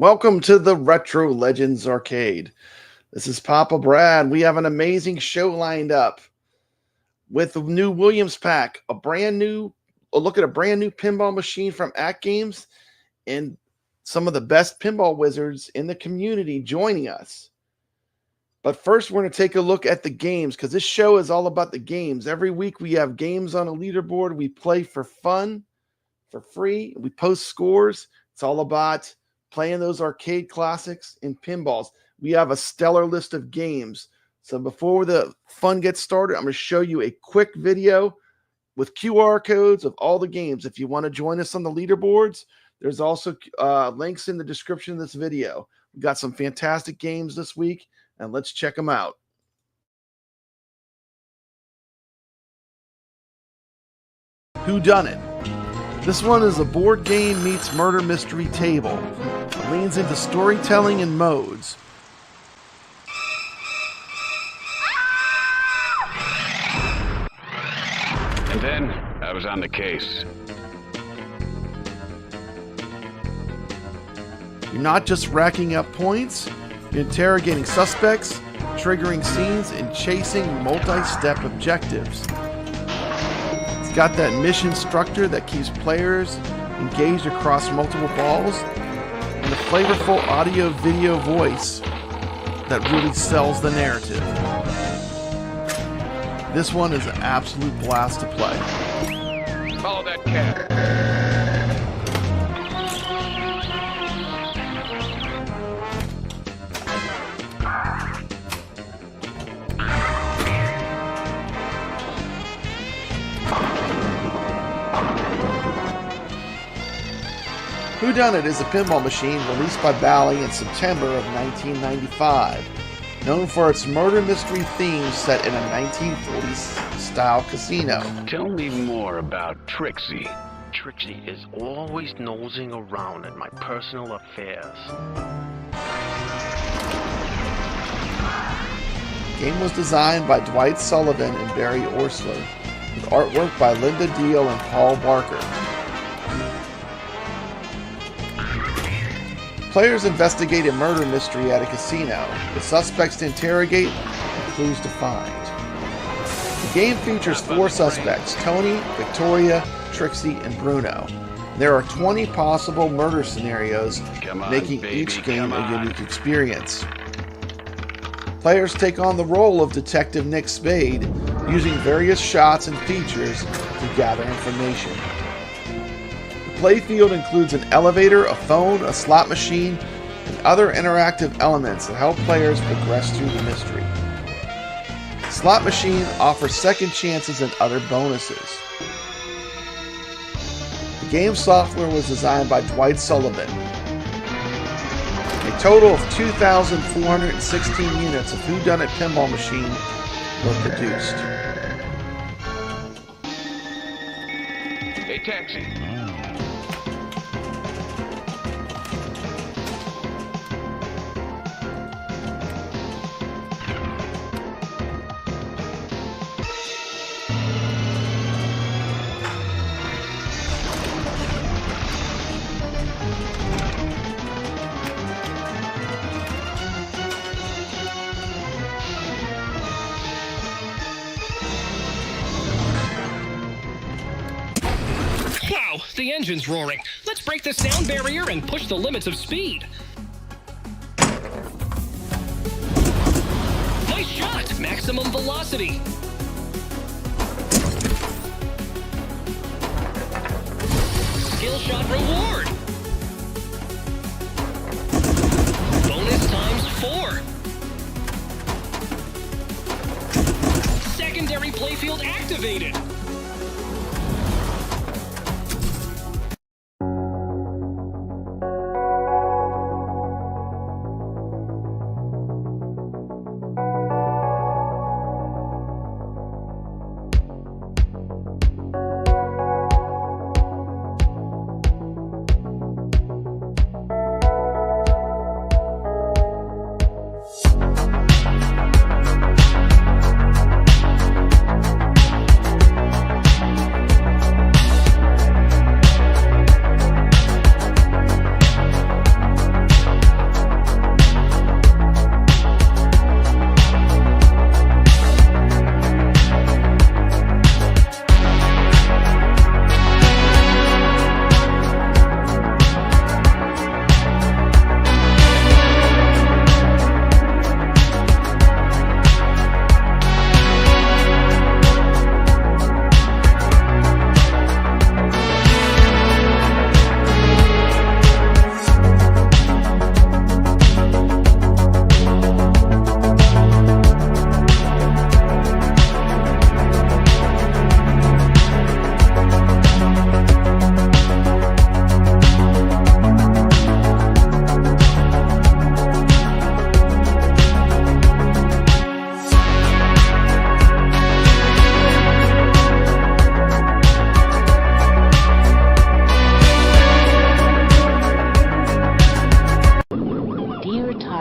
Welcome to the Retro Legends Arcade. This is Papa Brad. We have an amazing show lined up with the new Williams pack, a look at a brand new pinball machine from AtGames, and some of the best pinball wizards in the community joining us. But first, we're going to take a look at the games because this show is all about the games. Every week we have games on a leaderboard. We play for fun, for free. We post scores. It's all about playing those arcade classics in pinballs. We have a stellar list of games. So before the fun gets started, I'm going to show you a quick video with QR codes of all the games. If you want to join us on the leaderboards, there's also links in the description of this video. We've got some fantastic games this week, and let's check them out. Who Dunnit? This one is a board game meets murder mystery table. It leans into storytelling and modes. And then I was on the case. You're not just racking up points, you're interrogating suspects, triggering scenes, and chasing multi-step objectives. It's got that mission structure that keeps players engaged across multiple balls, and the flavorful audio-video voice that really sells the narrative. This one is an absolute blast to play. Follow that cat. Who Dunnit is a pinball machine released by Bally in September of 1995, known for its murder mystery theme set in a 1940s style casino. Tell me more about Trixie. Trixie is always nosing around in my personal affairs. The game was designed by Dwight Sullivan and Barry Orsler, with artwork by Linda Deal and Paul Barker. Players investigate a murder mystery at a casino, with suspects to interrogate and clues to find. The game features 4 suspects: Tony, Victoria, Trixie, and Bruno. There are 20 possible murder scenarios, making each game a unique experience. Players take on the role of Detective Nick Spade, using various shots and features to gather information. The playfield includes an elevator, a phone, a slot machine, and other interactive elements that help players progress through the mystery. The slot machine offers second chances and other bonuses. The game software was designed by Dwight Sullivan. A total of 2,416 units of Who Dunnit pinball machine were produced. Hey, taxi. Wow, the engine's roaring. Let's break the sound barrier and push the limits of speed. Nice shot! Maximum velocity. Skill shot reward. Bonus times 4. Secondary playfield activated.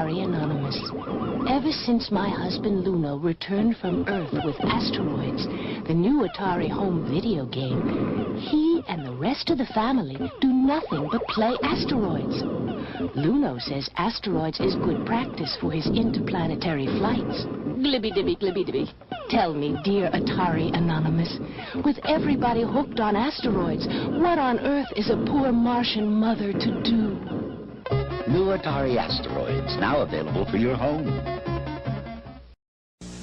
Atari Anonymous. Ever since my husband Luno returned from Earth with Asteroids, the new Atari home video game, he and the rest of the family do nothing but play Asteroids. Luno says Asteroids is good practice for his interplanetary flights. Glibby-dibby, glibby-dibby. Tell me, dear Atari Anonymous, with everybody hooked on Asteroids, what on earth is a poor Martian mother to do? New Atari Asteroids, now available for your home.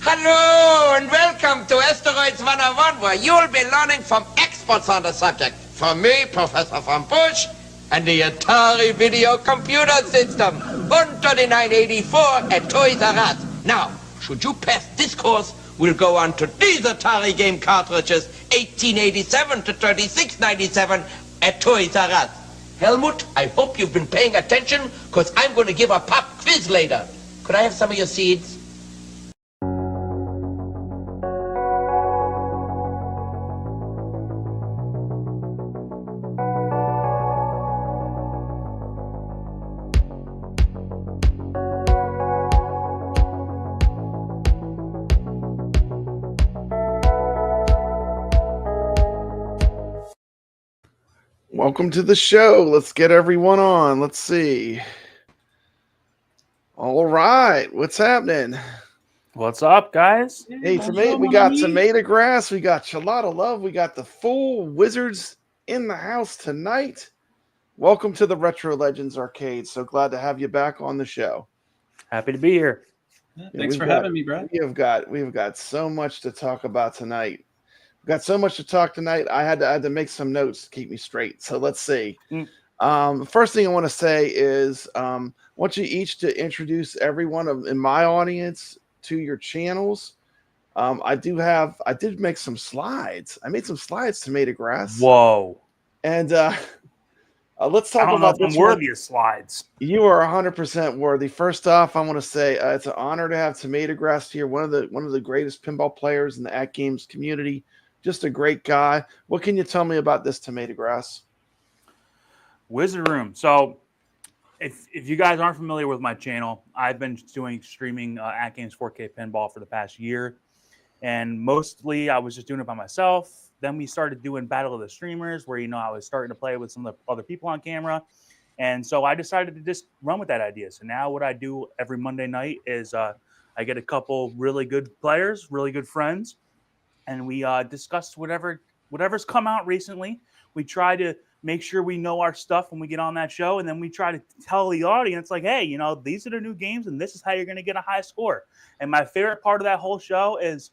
Hello and welcome to Asteroids 101, where you'll be learning from experts on the subject. From me, Professor Von Busch, and the Atari Video Computer System, 13984 at Toys R Us. Now, should you pass this course, we'll go on to these Atari game cartridges, 1887 to 3697 at Toys R Us. Helmut, I hope you've been paying attention, because I'm going to give a pop quiz later. Could I have some of your seeds? Welcome to the show. Let's get everyone on. Let's see. All right. What's happening? What's up, guys? Hey, we got TomatoGrass. We got ChalataLove. We got the full Wizards in the house tonight. Welcome to the Retro Legends Arcade. So glad to have you back on the show. Happy to be here. Yeah, thanks for having me, Brad. We've got so much to talk about tonight. We've got so much to talk tonight. I had to make some notes to keep me straight. So let's see. First thing I want to say is I want you each to introduce everyone in my audience to your channels. I did make some slides. I made some slides, TomatoGrass. Whoa. And let's talk about this. Worthy of slides. You are 100% worthy. First off, I want to say it's an honor to have TomatoGrass here, one of the greatest pinball players in the AtGames community. Just a great guy. What can you tell me about this TomatoGrass? Wizard Room. So if you guys aren't familiar with my channel, I've been streaming AtGames 4K Pinball for the past year. And mostly I was just doing it by myself. Then we started doing Battle of the Streamers where, I was starting to play with some of the other people on camera. And so I decided to just run with that idea. So now what I do every Monday night is I get a couple really good players, really good friends, and we discuss whatever's come out recently. We try to make sure we know our stuff when we get on that show, and then we try to tell the audience, like, hey, these are the new games, and this is how you're going to get a high score. And my favorite part of that whole show is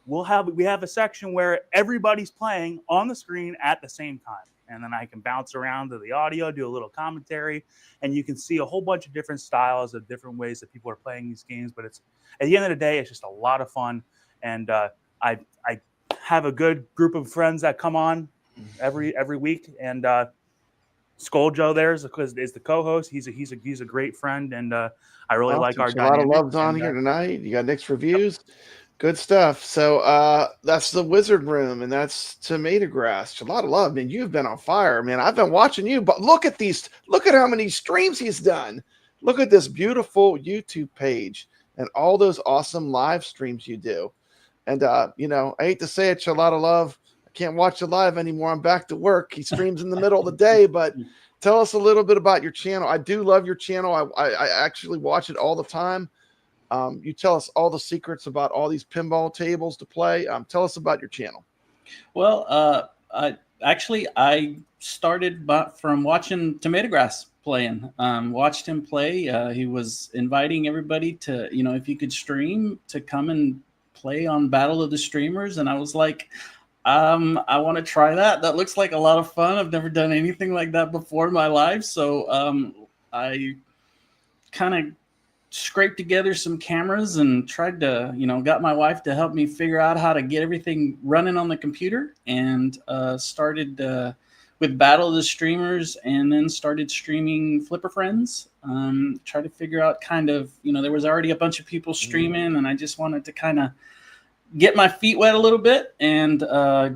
we have a section where everybody's playing on the screen at the same time, and then I can bounce around to the audio, do a little commentary, and you can see a whole bunch of different styles of different ways that people are playing these games. But it's at the end of the day, it's just a lot of fun, and I have a good group of friends that come on every week, and Skoljo there is the co-host. He's a great friend, and I really like our dynamic. A lot of love's on here tonight. You got Nick's reviews. Good stuff. So that's the Wizard Room, and that's TomatoGrass. ChalataLove, man, you've been on fire, man. I've been watching you, but look at these. Look at how many streams he's done. Look at this beautiful YouTube page and all those awesome live streams you do. And I hate to say it, ChalataLove, I can't watch it live anymore. I'm back to work. He streams in the middle of the day, but tell us a little bit about your channel. I do love your channel. I actually watch it all the time. You tell us all the secrets about all these pinball tables to play. Tell us about your channel. Well, I started from watching TomatoGrass playing. Watched him play. He was inviting everybody to, if you could stream, to come and play on Battle of the Streamers, and I was like, I want to try that. That looks like a lot of fun. I've never done anything like that before in my life, so I kind of scraped together some cameras and tried to, got my wife to help me figure out how to get everything running on the computer, and started with Battle of the Streamers, and then started streaming Flipper Friends. Try to figure out kind of, there was already a bunch of people streaming, and I just wanted to kind of get my feet wet a little bit, and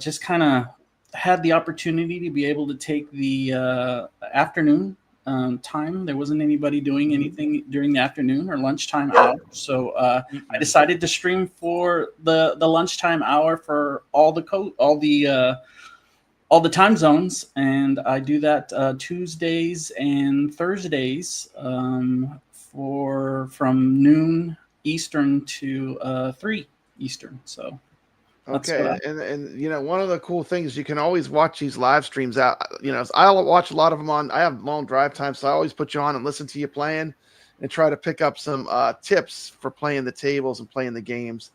just kind of had the opportunity to be able to take the afternoon time. There wasn't anybody doing anything during the afternoon or lunchtime hour. So I decided to stream for the lunchtime hour for all the time zones, and I do that Tuesdays and Thursdays from noon Eastern to 3 Eastern. So okay, and one of the cool things, you can always watch these live streams out. I'll watch a lot of them on. I have long drive time, so I always put you on and listen to you playing, and try to pick up some tips for playing the tables and playing the games.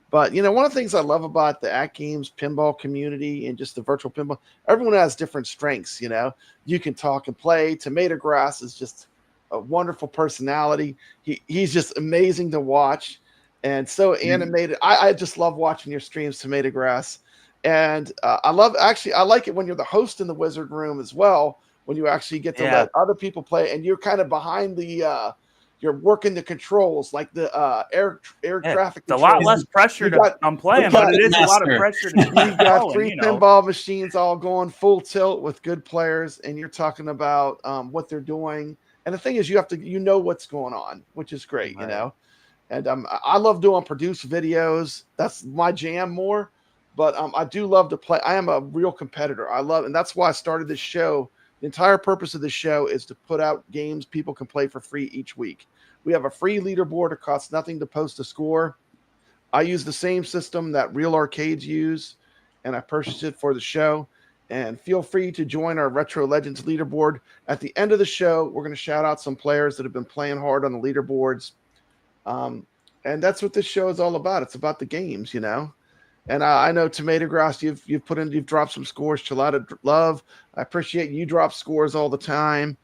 But, one of the things I love about the AtGames pinball community and just the virtual pinball, everyone has different strengths. You can talk and play. TomatoGrass is just a wonderful personality. He's just amazing to watch and so animated. I just love watching your streams, TomatoGrass. And I like it when you're the host in the Wizard Room as well, when you actually get to let other people play and you're kind of behind the you're working the controls, like the air traffic controls. It's a lot less pressure I'm playing, but it is a lot of pressure to you got 3 pinball machines all going full tilt with good players, and you're talking about what they're doing. And the thing is, you have to what's going on, which is great, And I love doing produced videos. That's my jam more. But I do love to play. I am a real competitor. And that's why I started this show. The entire purpose of the show is to put out games people can play for free each week. We have a free leaderboard. It costs nothing to post a score. I use the same system that real arcades use, and I purchased it for the show. And feel free to join our Retro Legends leaderboard. At the end of the show, we're going to shout out some players that have been playing hard on the leaderboards. And that's what this show is all about. It's about the games, And I know TomatoGrass, you've dropped some scores. ChalataLove, I appreciate you drop scores all the time,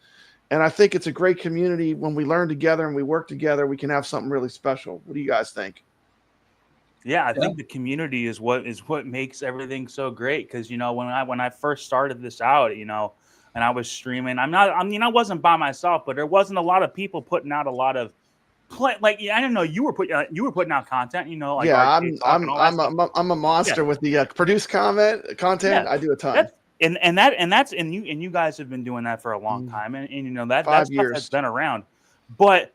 and I think it's a great community. When we learn together and we work together, we can have something really special. What do you guys think? Yeah, I think the community is what makes everything so great. Because when I first started this out, and I was streaming, I wasn't by myself, but there wasn't a lot of people putting out a lot of. I didn't know you were putting out content. I'm a monster with the produced content. Yeah. I do a ton. You guys have been doing that for a long time, and that 5 stuff years has been around. But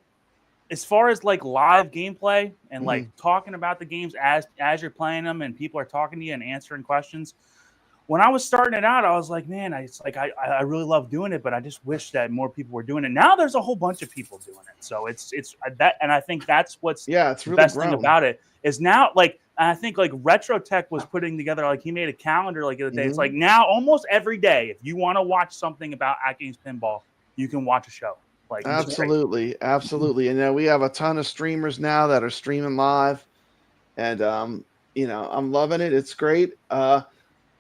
as far as live gameplay and talking about the games as you're playing them, and people are talking to you and answering questions. When I was starting it out, I was like, man, I really love doing it, but I just wish that more people were doing it. Now there's a whole bunch of people doing it. So it's that, and I think that's what's it's really the best grown. thing about it is now, I think Retro Tech was putting together, he made a calendar the other day. It's now almost every day, if you want to watch something about AtGames Pinball, you can watch a show. Absolutely. And we have a ton of streamers now that are streaming live, and I'm loving it. It's great.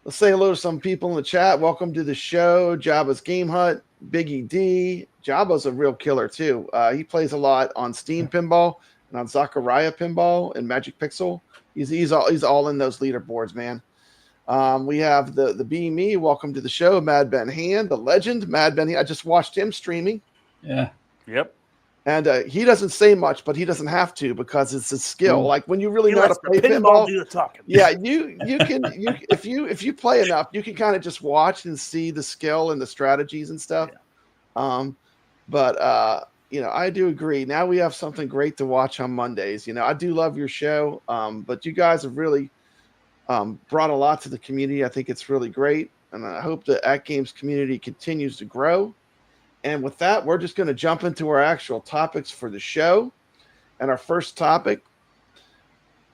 Let's say hello to some people in the chat. Welcome to the show. Jabba's Game Hut, Biggie D. Jabba's a real killer too. He plays a lot on Steam Pinball and on Zaccaria Pinball and Magic Pixel. He's all in those leaderboards, man. We have the Be Me. Welcome to the show, Mad Ben Hand, the legend, Mad Ben. I just watched him streaming. Yeah. Yep. And he doesn't say much, but he doesn't have to because it's a skill. When you really know how to play pinball, do the talking. Yeah, you can if you play enough, you can kind of just watch and see the skill and the strategies and stuff. Yeah. I do agree. Now we have something great to watch on Mondays. I do love your show, but you guys have really brought a lot to the community. I think it's really great, and I hope the AtGames community continues to grow. And with that, we're just going to jump into our actual topics for the show. And our first topic,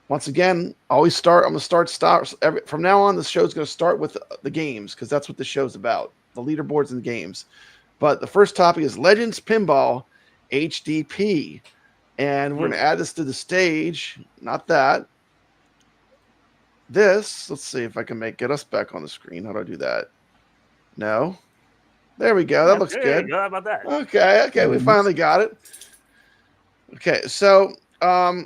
once again, I'm going to start from now on. The show's going to start with the games because that's what the show's about, the leaderboards and the games. But the first topic is Legends Pinball HDP. And we're going to add this to the stage. Not that. This, let's see if I can get us back on the screen. How do I do that? No. There we go. That looks good. How about that? Okay. We finally got it. Okay, so I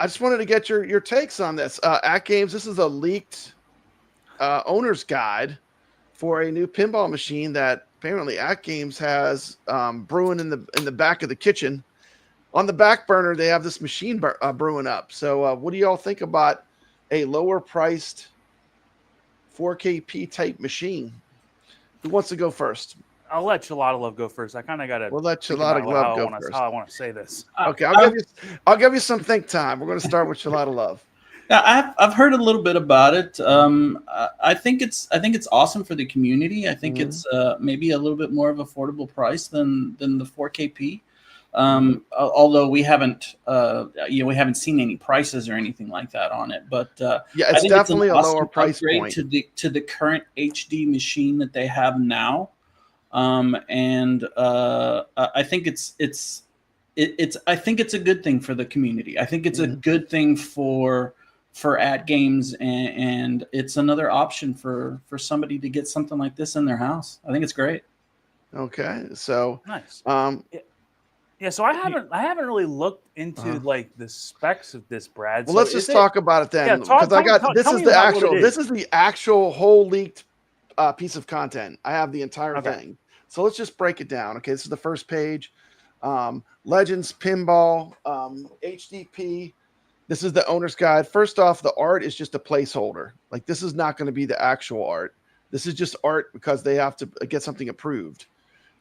just wanted to get your takes on this. AtGames, this is a leaked owner's guide for a new pinball machine that apparently AtGames has brewing in the back of the kitchen. On the back burner, they have this machine brewing up. So what do y'all think about a lower priced 4KP type machine? Who wants to go first? I'll let ChalataLove go first. I kind of got to. We'll let ChalataLove go first. How I want to say this. Okay, I'll give you some think time. We're going to start with ChalataLove. Yeah, I've heard a little bit about it. I think it's awesome for the community. I think it's maybe a little bit more of affordable price than the 4KP. Although we haven't seen any prices or anything like that on it. But yeah, it's definitely a lower price point to the current HD machine that they have now. And I think it's a good thing for the community. I think it's a good thing for AtGames, and it's another option for somebody to get something like this in their house. I think it's great. Okay, so nice. Yeah, so I haven't really looked into like the specs of this, Brad. Well, so let's just talk about it then, because this is the actual whole leaked piece of content. I have the entire thing. So let's just break it down. Okay, this is the first page. Legends, Pinball, HDP. This is the owner's guide. First off, the art is just a placeholder. Like, this is not going to be the actual art. This is just art because they have to get something approved.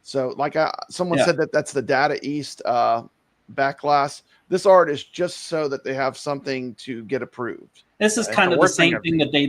So like someone said that's the Data East Backglass. This art is just so that they have something to get approved. This is kind of the same thing that they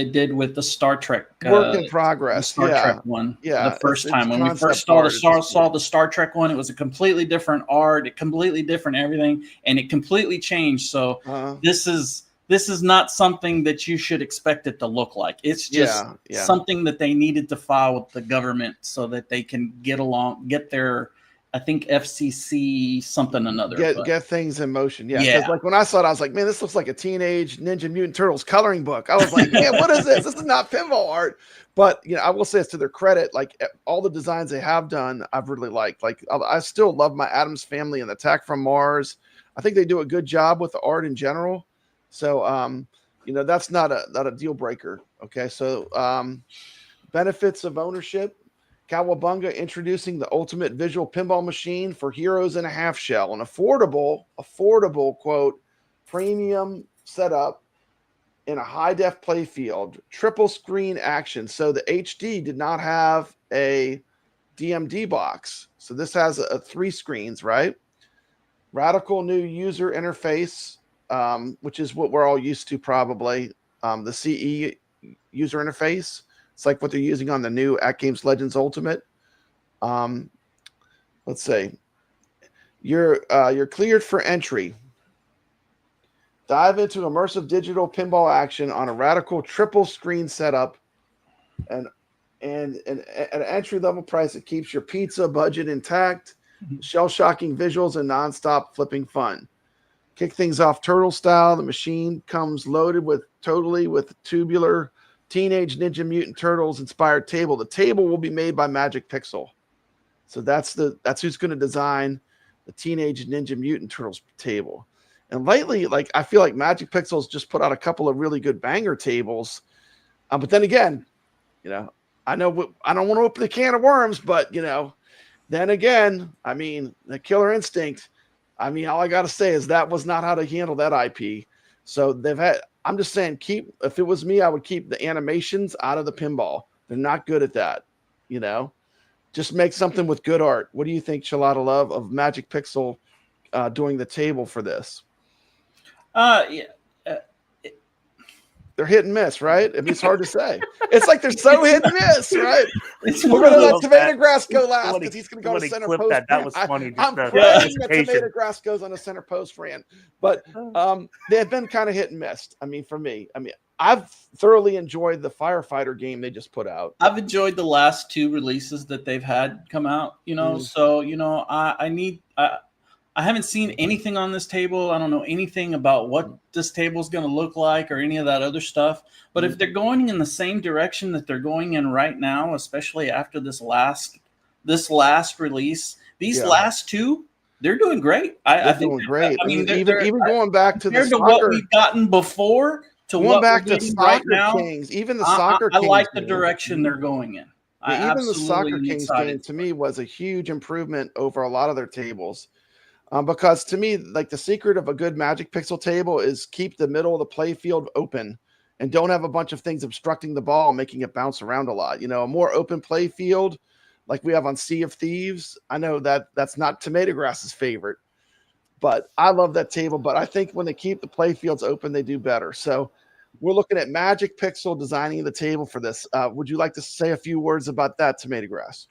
did with the Star Trek work in progress. Star Trek one. Yeah, the first time when we first saw the Star Trek one, it was a completely different art, completely different everything, and it completely changed. So this is not something that you should expect it to look like. It's just something that they needed to file with the government so that they can get their, I think, FCC something another. Get things in motion. Yeah. Because like when I saw it, I was like, man, this looks like a Teenage Ninja Mutant Turtles coloring book. I was like, man, what is this? This is not pinball art. But I will say it's to their credit. Like all the designs they have done, I've really liked. Like I still love my Addams Family and the Attack from Mars. I think they do a good job with the art in general. So, that's not a deal breaker. Okay. So, benefits of ownership. Cowabunga introducing the ultimate visual pinball machine for heroes in a half shell, an affordable quote, premium setup in a high def play field, triple screen action. So the HD did not have a DMD box. So this has a 3 screens, right? Radical new user interface, which is what we're all used to probably. The CE user interface. It's like what they're using on the new AtGames Legends Ultimate. Let's see. You're cleared for entry. Dive into immersive digital pinball action on a radical triple screen setup and at an entry level price that keeps your pizza budget intact, shell-shocking visuals and nonstop flipping fun. Kick things off turtle style. The machine comes loaded with tubular Teenage Ninja Mutant Turtles inspired table. The table will be made by Magic Pixel. So that's who's going to design the Teenage Ninja Mutant Turtles table. And lately, like I feel like Magic Pixel's just put out a couple of really good banger tables. But then again, I know I don't want to open the can of worms, but then again, I mean, the Killer Instinct. I mean, all I got to say is that was not how to handle that IP. So I'm just saying, if it was me, I would keep the animations out of the pinball. They're not good at that. Just make something with good art. What do you think, ChalataLove, of Magic Pixel doing the table for this? They're hit and miss, right? I mean, it's hard to say. It's like they're so hit and miss, right? We're going to let TomatoGrass go last because he's going to go to center post. That was funny. I'm praying that TomatoGrass goes on a center post rant. But they've been kind of hit and miss. I mean, for me. I mean, I've thoroughly enjoyed the Firefighter game they just put out. I've enjoyed the last 2 releases that they've had come out, So, I haven't seen anything on this table. I don't know anything about what this table is going to look like or any of that other stuff. But if they're going in the same direction that they're going in right now, especially after this last release, these last 2, they're doing great. I think doing great. I mean, even going back to the soccer, what we've gotten before to going what back we're to right Soccer now, Kings, even the Soccer I Kings like the game. direction they're going in. Even the Soccer Kings game to me was a huge improvement over a lot of their tables. Because to me, like the secret of a good Magic Pixel table is keep the middle of the play field open and don't have a bunch of things obstructing the ball, making it bounce around a lot. A more open play field like we have on Sea of Thieves. I know that that's not TomatoGrass's favorite, but I love that table. But I think when they keep the play fields open, they do better. So we're looking at Magic Pixel designing the table for this. Would you like to say a few words about that, TomatoGrass?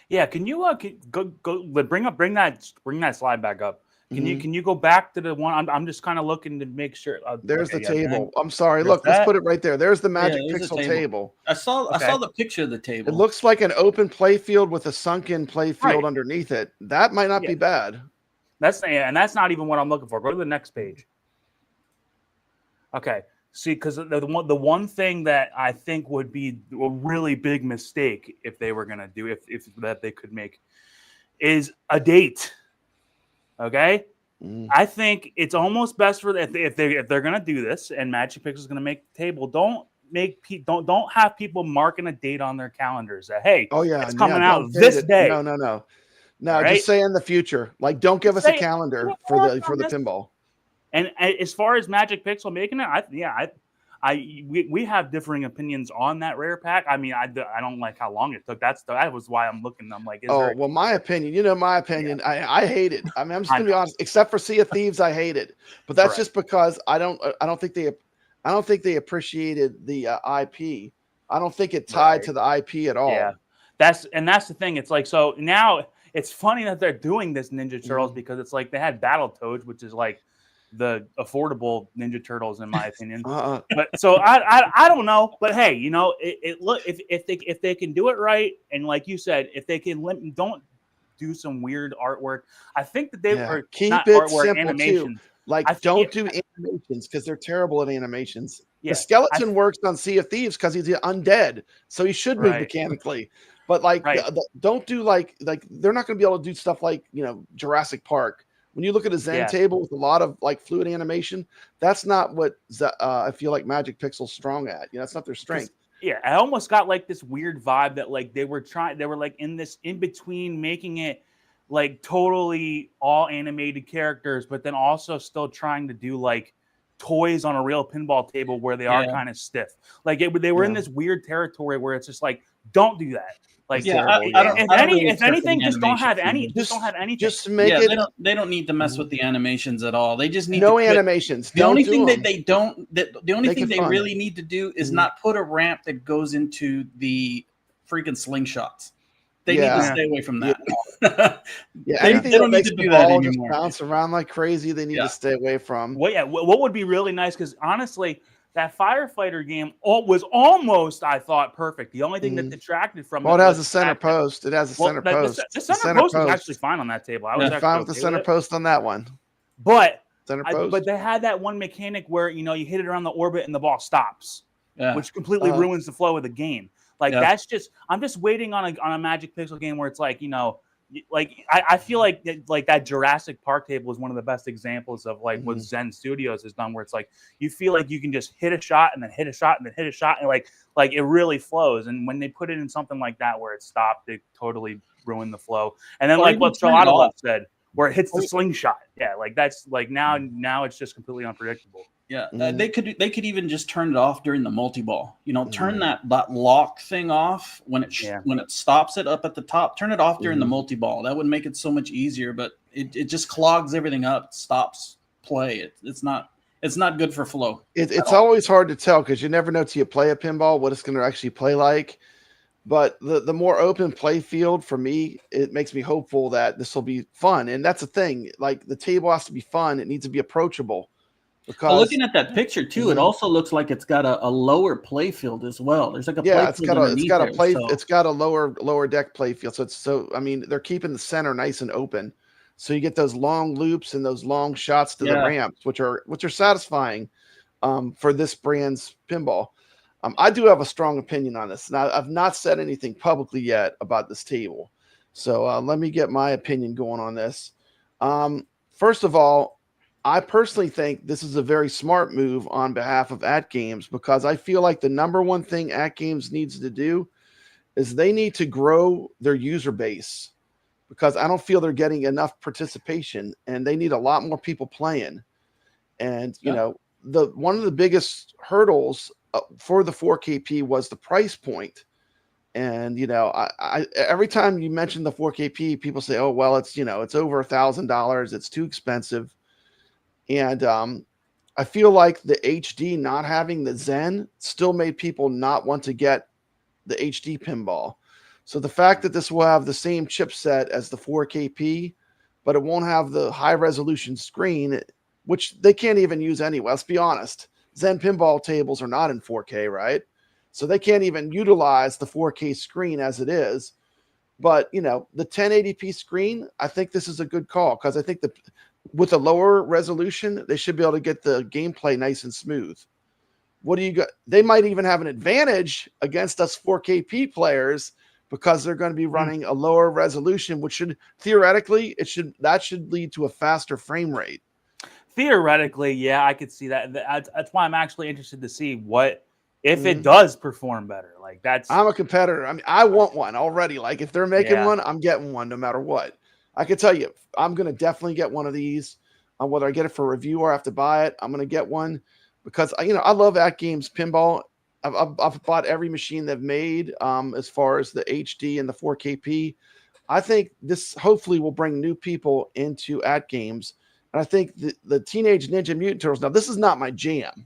Yeah, can you bring that slide back up? Can Mm-hmm. you go back to the one? I'm just kind of looking to make sure. There's Okay, the yeah, table. I'm sorry. there's Look, let's that. put it right there. There's the Magic there's a Pixel table. I saw the picture of the It table. looks like an open play field with a sunken play field Right. underneath it. That might not Yeah. be bad. That's not even what I'm looking for. Go to the next page. Okay. See, because the one thing that I think would be a really big mistake if they were gonna do if that they could make is a date. Okay. I think it's almost best for if they're gonna do this and Magic Pixel is gonna make the table. Don't have people marking a date on their calendars that hey, it's coming out this day. No. Right? Just say in the future. Like, don't give us a calendar for the pinball. And as far as Magic Pixel making it, we have differing opinions on that rare pack. I mean, I don't like how long it took. That was why I'm looking. I'm like, well, my opinion. You know, my opinion. Yeah. I hate it. I mean, I'm just gonna be honest. Except for Sea of Thieves, I hate it. But that's just because I don't think they appreciated the IP. I don't think it tied to the IP at all. Yeah, that's the thing. It's like so now. It's funny that they're doing this Ninja Turtles because it's like they had Battletoads, which is like the affordable Ninja Turtles in my opinion. But so I don't know. But hey, you know, look if they can do it right, and like you said, if they can don't do some weird artwork, I think that they are keep not it artwork, simple animations. too. Like don't do animations because they're terrible at animations. Yeah, the skeleton works on Sea of Thieves because he's undead, so he should move mechanically. But like, don't do like they're not going to be able to do stuff like Jurassic Park. When you look at a Zen table with a lot of like fluid animation, that's not what I feel like Magic Pixel's strong at. That's not their strength. Yeah, I almost got like this weird vibe that like they were like in this in between making it like totally all animated characters, but then also still trying to do like toys on a real pinball table where they are kind of stiff. Like they were in this weird territory where it's just like, don't do that. Like, if anything, just don't have any. Just don't have anything. Just make it. They don't need to mess with the animations at all. They just need animations. The only thing that they don't. The only thing they really need to do is not put a ramp that goes into the freaking slingshots. They need to stay away from that. They don't need to do that anymore. Bounce around like crazy. They need to stay away from. What would be really nice? Because honestly, that firefighter game was almost, I thought, perfect. The only thing that detracted from it has a center post. It has a center post. The center post is actually fine on that table. I was fine with the center post on that one. But but they had that one mechanic where you hit it around the orbit and the ball stops, which completely ruins the flow of the game. Like that's just I'm just waiting on a Magic Pixel game where it's like like I feel like that Jurassic Park table is one of the best examples of like what Zen Studios has done, where it's like you feel like you can just hit a shot and then hit a shot and then hit a shot and like it really flows. And when they put it in something like that where it stopped, it totally ruined the flow. And then like what ChalataLove said, where it hits the slingshot, like that's like now it's just completely unpredictable. Yeah, they could even just turn it off during the multi-ball. Turn that lock thing off when it stops it up at the top. Turn it off during the multi-ball. That would make it so much easier. But it just clogs everything up. It stops play. It's not good for flow. It's always hard to tell because you never know till you play a pinball what it's going to actually play like. But the more open play field for me, it makes me hopeful that this will be fun. And that's the thing. Like the table has to be fun. It needs to be approachable. Because looking at that picture too, it also looks like it's got a lower play field as well. There's like it's got a lower deck play field. So I mean they're keeping the center nice and open, so you get those long loops and those long shots to the ramps, which are satisfying for this brand's pinball. I do have a strong opinion on this. Now I've not said anything publicly yet about this table, so let me get my opinion going on this. First of all, I personally think this is a very smart move on behalf of AtGames because I feel like the number one thing AtGames needs to do is they need to grow their user base because I don't feel they're getting enough participation and they need a lot more people playing. And, one of the biggest hurdles for the 4KP was the price point. And I every time you mention the 4KP, people say, "Oh, well, it's it's over $1,000. It's too expensive." And I feel like the HD not having the Zen still made people not want to get the HD pinball. So the fact that this will have the same chipset as the 4KP, but it won't have the high resolution screen, which they can't even use anyway. Let's be honest. Zen pinball tables are not in 4K, right? So they can't even utilize the 4K screen as it is. But, the 1080p screen, I think this is a good call because I think that with a lower resolution, they should be able to get the gameplay nice and smooth. What do you got? They might even have an advantage against us 4KP players because they're going to be running a lower resolution, which should theoretically that should lead to a faster frame rate. Theoretically, yeah, I could see that. That's why I'm actually interested to see what if it does perform better. Like I'm a competitor. I mean, I want one already. Like if they're making one, I'm getting one no matter what. I can tell you, I'm going to definitely get one of these. Whether I get it for review or I have to buy it, I'm going to get one because I love AtGames pinball. I've bought every machine they've made as far as the HD and the 4KP. I think this hopefully will bring new people into AtGames. And I think the Teenage Ninja Mutant Turtles, now this is not my jam.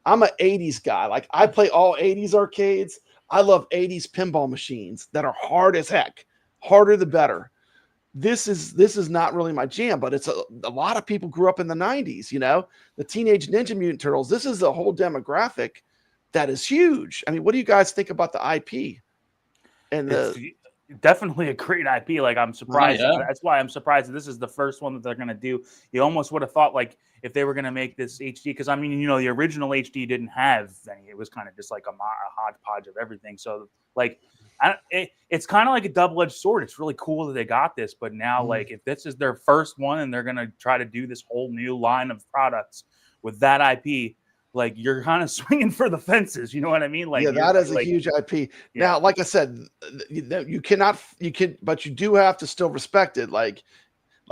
I'm an 80s guy. Like I play all 80s arcades. I love 80s pinball machines that are hard as heck. Harder the better. This is not really my jam, but it's a lot of people grew up in the 90s, the Teenage Ninja Mutant Turtles. This is a whole demographic that is huge. I mean, what do you guys think about the IP? And it's definitely a great IP. Like I'm surprised. Oh, yeah. That's why I'm surprised that this is the first one that they're going to do. You almost would have thought like if they were going to make this HD, because I mean, the original HD didn't have any. It was kind of just like a hodgepodge of everything. So like, it's kind of like a double-edged sword. It's really cool that they got this, but now like if this is their first one and they're going to try to do this whole new line of products with that IP, like you're kind of swinging for the fences. You know what I mean? Like that is a huge IP. Yeah. Now, like I said, but you do have to still respect it. Like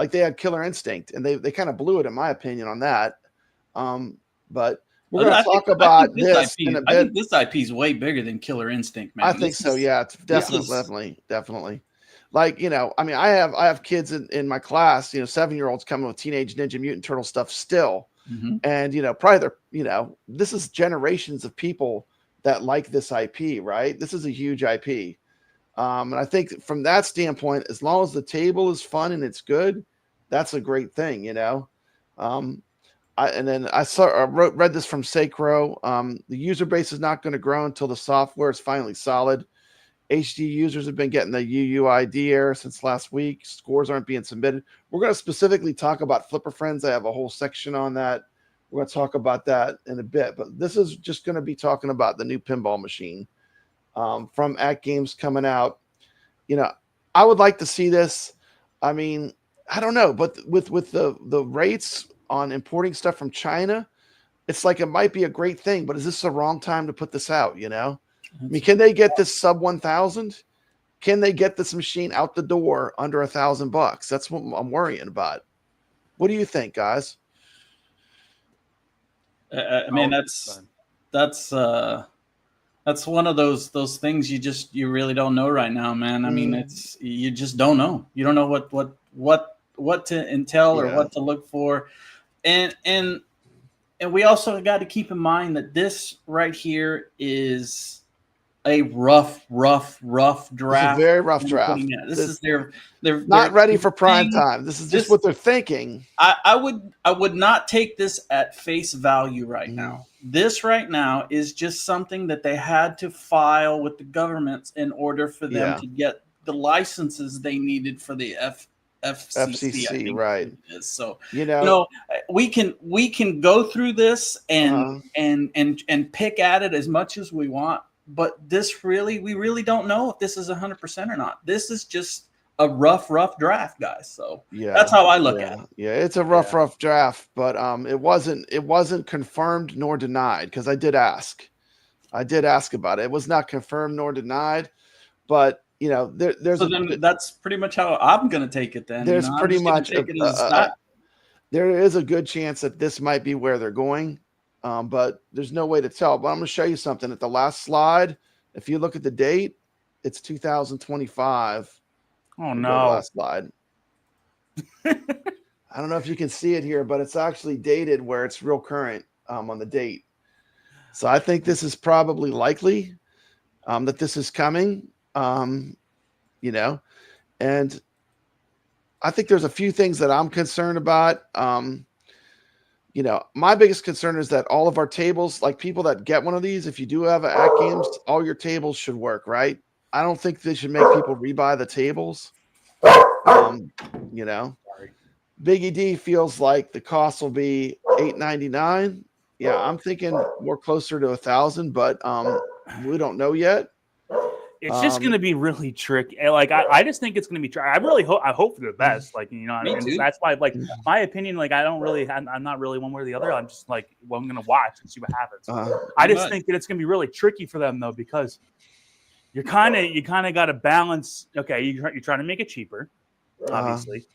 they had Killer Instinct, and they kind of blew it, in my opinion, on that. But we're going to talk about this in a bit. I think this IP is way bigger than Killer Instinct, man. I think so. Yeah, it's definitely. Like I mean, I have kids in my class. 7-year-olds coming with Teenage Ninja Mutant Turtle stuff still. And probably this is generations of people that like this IP, right? This is a huge IP. And I think from that standpoint, as long as the table is fun and it's good, that's a great thing, read this from Sacro. The user base is not going to grow until the software is finally solid. HD users have been getting the UUID error since last week. Scores aren't being submitted. We're going to specifically talk about Flipper Friends. I have a whole section on that. We're going to talk about that in a bit. But this is just going to be talking about the new pinball machine from AtGames coming out. I would like to see this. I mean, I don't know. But with the rates on importing stuff from China, it's like it might be a great thing. But is this the wrong time to put this out, I mean, can they get this sub 1,000? Can they get this machine out the door under $1,000? That's what I'm worrying about. What do you think, guys? I mean, that's one of those things you really don't know right now, man. I mean, you just don't know. You don't know what to entail or what to look for, and we also got to keep in mind that this right here is a rough draft. It's a very rough draft. This is they're not ready for prime time. This is just what they're thinking. I would not take this at face value right now. This right now is just something that they had to file with the governments in order for them to get the licenses they needed for the FCC, right? So we can go through this and pick at it as much as we want. But we really don't know if this is 100% or not. This is just a rough draft, guys. So that's how I look at it. Yeah, it's a rough draft, but it wasn't confirmed nor denied because I did ask about it. It was not confirmed nor denied, but there's that's pretty much how I'm going to take it. Then there's pretty much there is a good chance that this might be where they're going. But there's no way to tell. But I'm going to show you something. At the last slide, if you look at the date, it's 2025. Oh Go to the no. last slide. I don't know if you can see it here, but it's actually dated where it's real current on the date. So I think this is probably likely that this is coming, you know, and I think there's a few things that I'm concerned about. You know, my biggest concern is that all of our tables, like people that get one of these, if you do have AtGames, all your tables should work, right? I don't think they should make people rebuy the tables. You know, Biggie D feels like the cost will be $8.99. Yeah, I'm thinking more closer to 1,000, but we don't know yet. It's just going to be really tricky. Like I just think it's going to be tricky. I hope for the best. Like, you know, and that's why, like, my opinion, like, I'm not really one way or the other. I'm just like, well, I'm going to watch and see what happens. I just think that it's going to be really tricky for them though, because you kind of got to balance. Okay, you're trying to make it cheaper, obviously,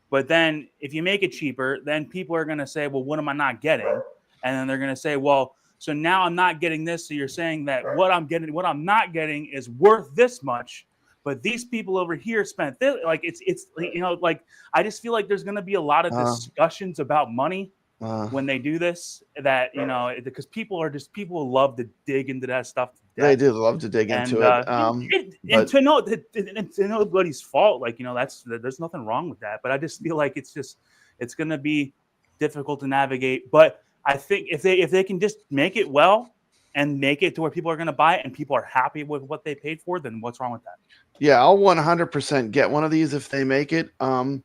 but then if you make it cheaper, then people are going to say, well, what am I not getting? And then they're going to say, well, so now I'm not getting this. So you're saying that what I'm not getting is worth this much, but these people over here spent this. Like it's you know, like I just feel like there's going to be a lot of discussions about money when they do this. That, you know, because people love to dig into that stuff. They do love to dig into it. And to know that nobody's fault, like, you know, there's nothing wrong with that. But I just feel like it's going to be difficult to navigate. But I think if they can just make it well and make it to where people are going to buy it and people are happy with what they paid for, then what's wrong with that? Yeah, I'll 100% get one of these if they make it. You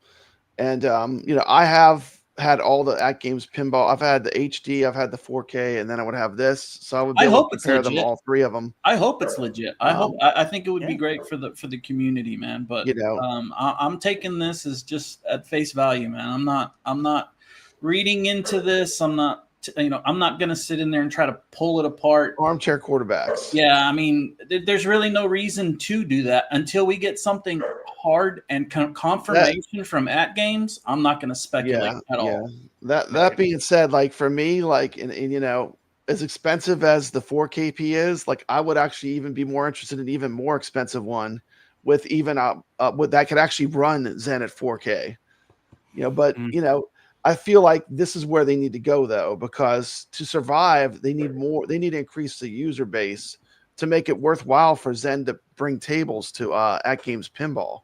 know, I have had all the AtGames pinball. I've had the HD, I've had the 4K, and then I would have this. So I would be able to compare them, all three of them. I hope it's legit. I think it would be great for the community, man. But you know, I'm taking this as just at face value, man. I'm not reading into this. I'm not going to sit in there and try to pull it apart. Armchair quarterbacks. Yeah, I mean, there's really no reason to do that until we get something hard and confirmation from AtGames. I'm not going to speculate at all. That being said, like for me, like and you know, as expensive as the 4KP is, like I would actually even be more interested in even more expensive one with even with that could actually run Zen at 4K. You know, but you know, I feel like this is where they need to go though, because to survive, they need more. They need to increase the user base to make it worthwhile for Zen to bring tables to AtGames Pinball.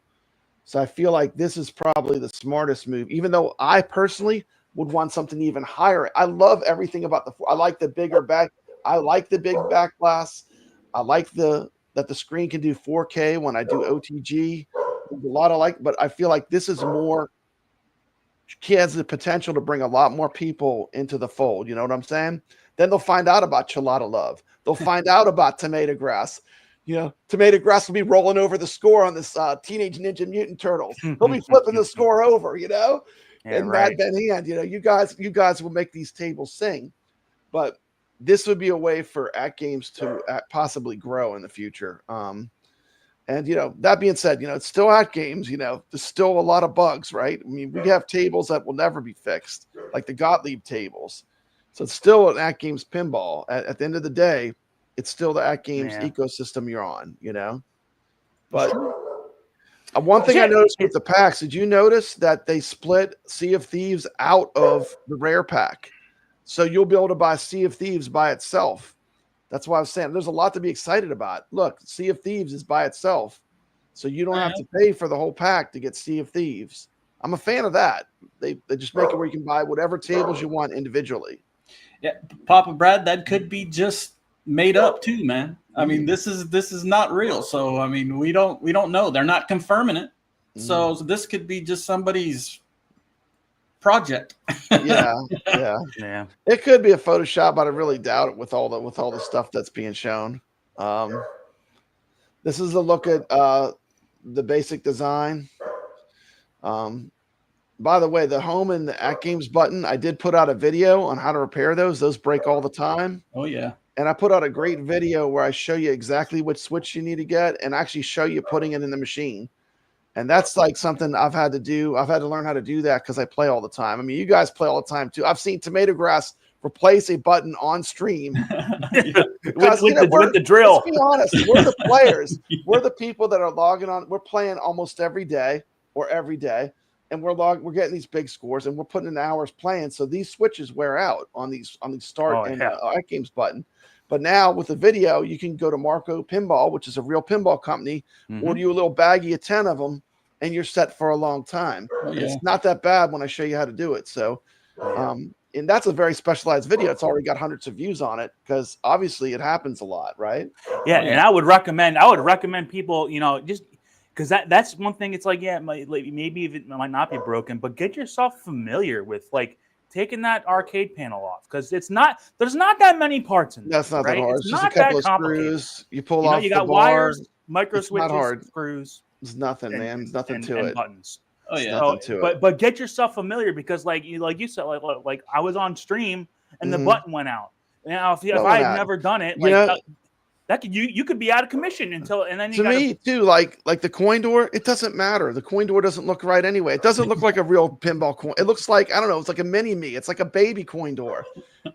So I feel like this is probably the smartest move, even though I personally would want something even higher. I love everything about I like the bigger back. I like the big backglass. I like that the screen can do 4K when I do OTG. There's a lot I like, but I feel like this is more. Has the potential to bring a lot more people into the fold. You know what I'm saying? Then they'll find out about ChalataLove. They'll find out about TomatoGrass. You know, TomatoGrass will be rolling over the score on this Teenage Ninja Mutant Turtles. He'll be flipping the score over, you know? And Mad Ben Hand, you know, you guys will make these tables sing. But this would be a way for AtGames to possibly grow in the future. And, you know, that being said, you know, it's still AtGames, you know, there's still a lot of bugs, right? I mean, we have tables that will never be fixed, like the Gottlieb tables. So it's still an AtGames pinball. At the end of the day, it's still the AtGames ecosystem you're on, you know? But one thing I noticed with the packs, did you notice that they split Sea of Thieves out of the rare pack? So you'll be able to buy Sea of Thieves by itself. That's why I was saying there's a lot to be excited about. Look, Sea of Thieves is by itself. So you don't have to pay for the whole pack to get Sea of Thieves. I'm a fan of that. They just make it where you can buy whatever tables you want individually. Yeah, Papa Brad, that could be just made up too, man. I mean, this is not real. So I mean, we don't know. They're not confirming it. So this could be just somebody's project. yeah. It could be a Photoshop, but I really doubt it with all the stuff that's being shown. This is a look at the basic design. By the way, the home and the AtGames button, I did put out a video on how to repair those. Those break all the time. Oh yeah. And I put out a great video where I show you exactly which switch you need to get and actually show you putting it in the machine. And that's like something I've had to do. I've had to learn how to do that because I play all the time. I mean, you guys play all the time too. I've seen TomatoGrass replace a button on stream. with the drill. Let's be honest, we're the players. We're the people that are logging on. We're playing almost every day or every day, and we're getting these big scores, and we're putting in hours playing. So these switches wear out on these start and AtGames button. But now with the video, you can go to Marco Pinball, which is a real pinball company, order you a little baggie of 10 of them, and you're set for a long time. It's not that bad when I show you how to do it. So, and that's a very specialized video. It's already got hundreds of views on it because obviously it happens a lot, right? Yeah, and I would recommend people, just because that's one thing. It's like, maybe it might not be broken, but get yourself familiar with like taking that arcade panel off because there's not that many parts in there. That's not right? that hard. It's just not a couple that of screws. You pull off. You got the bar. wires, micro switches, screws. It's nothing, man. There's nothing to it. Buttons. Oh yeah. Nothing to it. But get yourself familiar because like you said, like I was on stream and the button went out. Now if I had never done it, like you could be out of commission and then you me too, like the coin door, it doesn't matter. The coin door doesn't look right anyway. It doesn't look like a real pinball coin. It looks like, I don't know, it's like a mini me. It's like a baby coin door.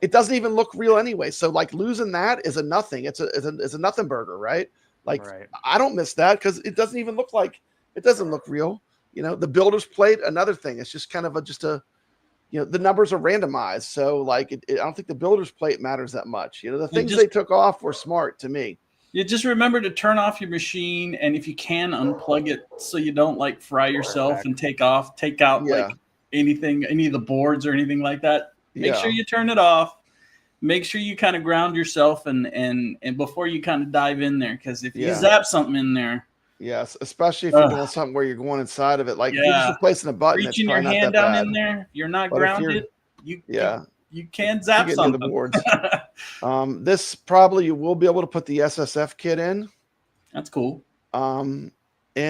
It doesn't even look real anyway. So like losing that is a nothing. It's a nothing burger, right? Like I don't miss that because it doesn't even look like, it doesn't look real. The builder's plate, another thing. It's just kind of the numbers are randomized. So like, I don't think the builder's plate matters that much. The things they took off were smart to me. You just remember to turn off your machine, and if you can, unplug it so you don't like fry yourself and take out like anything, any of the boards or anything like that. Make sure you turn it off. Make sure you kind of ground yourself and before you kind of dive in there, because if you zap something in there. Yes, especially if you're doing something where you're going inside of it, like if you're just replacing a button, reaching your hand down in there, you're not grounded. You can zap something. The boards. This probably you will be able to put the SSF kit in. That's cool. And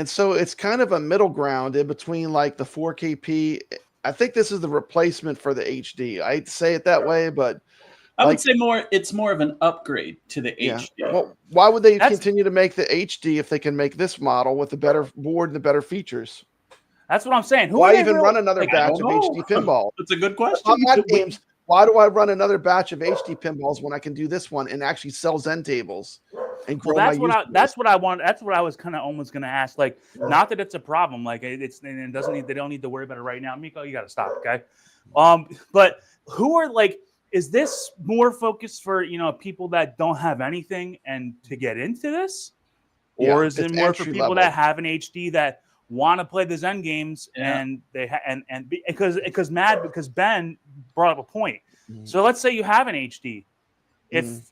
so it's kind of a middle ground in between like the 4KP. I think this is the replacement for the HD. I hate to say it that way, but I would say it's more of an upgrade to the HD. Well, why would they continue to make the HD if they can make this model with the better board and the better features? That's what I'm saying. Why even run another batch of HD pinball? That's a good question. Games. Why do I run another batch of HD pinballs when I can do this one and actually sell Zen tables and grow that's what I want. That's what I was kind of almost going to ask. Like, not that it's a problem. Like, they don't need to worry about it right now. Miko, you got to stop, okay? But who are like? Is this more focused for people that don't have anything and to get into this, or is it more for people that have an HD that want to play the Zen games and they because Ben brought up a point. So let's say you have an HD. If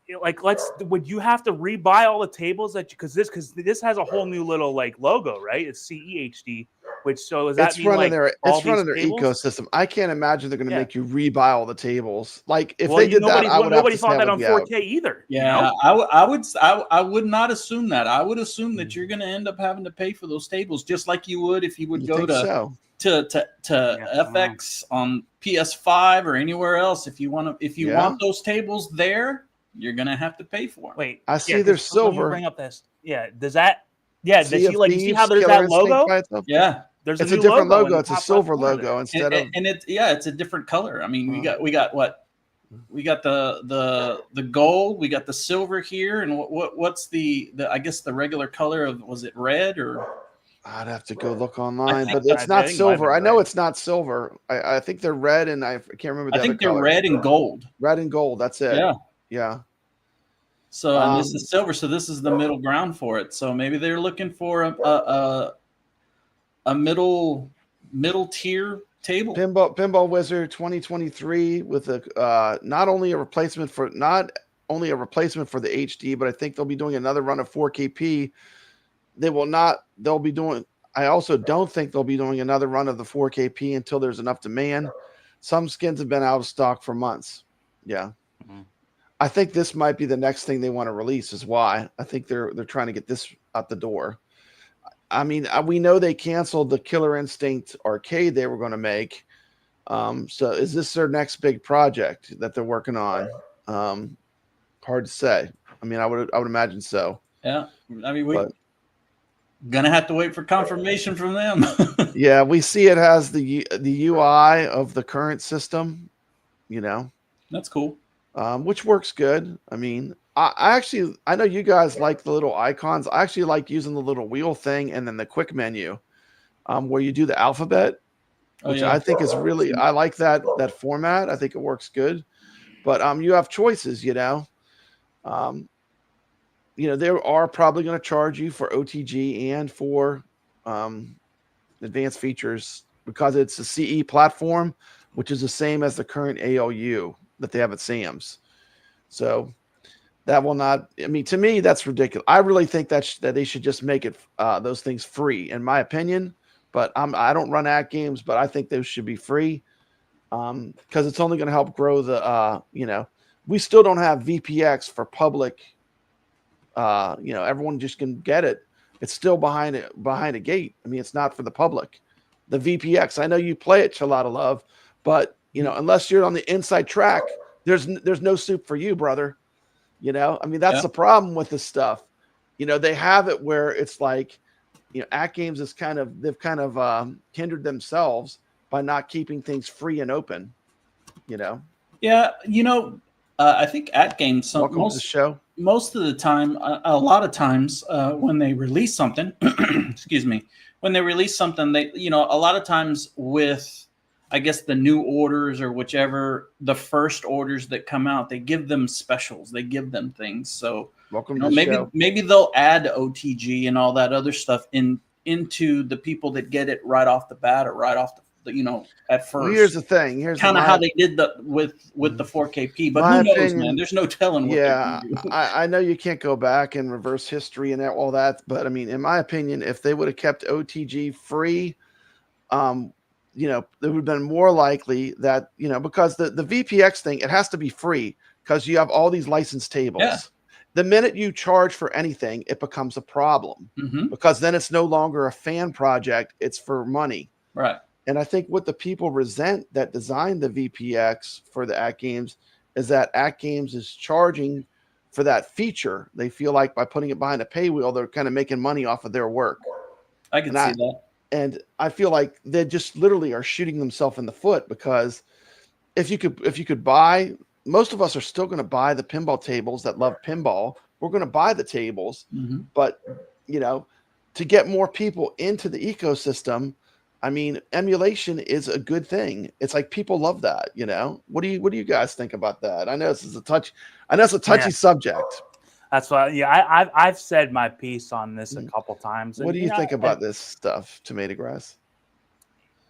would you have to rebuy all the tables because this has a whole new little like logo, right? It's CEHD. It's running their ecosystem. I can't imagine they're going to make you rebuy all the tables. Like if they did that, nobody thought that on 4K either. Yeah, I would not assume that. I would assume that you're going to end up having to pay for those tables, just like you would if you would go to FX on PS5 or anywhere else. If you want those tables there, you're going to have to pay for them. Wait, I see there's silver. Bring up this. Yeah, does that? Yeah, does you see how there's that logo? Yeah. There's a different logo. It's a silver logo instead of it's a different color. I mean, we got what? We got the gold, we got the silver here, and what's the I guess the regular color of, was it red or? I'd have to go look online, but it's not silver. I know it's not silver. I think they're red, and I can't remember. I think they're red and gold. Red and gold. That's it. Yeah. So and this is silver. So this is the middle ground for it. So maybe they're looking for a middle tier table. Pinball Wizard 2023 with not only a replacement for the HD, but I think they'll be doing another run of 4KP. I also don't think they'll be doing another run of the 4KP until there's enough demand. Some skins have been out of stock for months. Yeah. Mm-hmm. I think this might be the next thing they want to release is why. I think they're trying to get this out the door. I mean, we know they canceled the Killer Instinct arcade they were going to make. So is this their next big project that they're working on? Hard to say. I mean, I would imagine so. Yeah. I mean, we're going to have to wait for confirmation from them. Yeah, we see it has the UI of the current system, That's cool. Which works good. I mean, I know you guys like the little icons. I actually like using the little wheel thing and then the quick menu, where you do the alphabet, which I think is really, I like that format. I think it works good. But you have choices, you know. They are probably going to charge you for OTG and for advanced features because it's a CE platform, which is the same as the current ALU that they have at Sam's. So that will not. I mean, to me, that's ridiculous. I really think that they should just make it those things free, in my opinion. But I don't run AtGames, but I think those should be free because it's only going to help grow the. We still don't have VPX for public. Everyone just can get it. It's still behind a gate. I mean, it's not for the public. The VPX. I know you play it, ChalataLove, but unless you're on the inside track, there's no soup for you, brother. I mean, that's the problem with this stuff. They have it where it's like, AtGames is they've kind of hindered themselves by not keeping things free and open. Yeah, I think AtGames. Welcome to the show. Most of the time, a lot of times, when they release something, excuse me, when they release something, they, a lot of times with, I guess, the new orders or whichever, the first orders that come out, they give them specials, they give them things. So welcome to the show. Maybe they'll add OTG and all that other stuff into the people that get it right off the bat or right off the at first. Well, here's the thing. Here's kind of how they did with the 4KP, but who knows, man? There's no telling what yeah, they're gonna do. I know you can't go back and reverse history and all that, but I mean, in my opinion, if they would have kept OTG free, it would have been more likely that, because the VPX thing, it has to be free because you have all these licensed tables. Yeah. The minute you charge for anything, it becomes a problem because then it's no longer a fan project. It's for money. Right. And I think what the people resent that designed the VPX for the AtGames is that AtGames is charging for that feature. They feel like by putting it behind a paywheel, they're kind of making money off of their work. I can see that. And I feel like they just literally are shooting themselves in the foot because if you could buy, most of us are still going to buy the pinball tables that love pinball. We're going to buy the tables, but to get more people into the ecosystem, I mean, emulation is a good thing. It's like people love that, What do you guys think about that? I know this is a touchy subject. That's why, I've said my piece on this a couple times. What do you think about this stuff, TomatoGrass?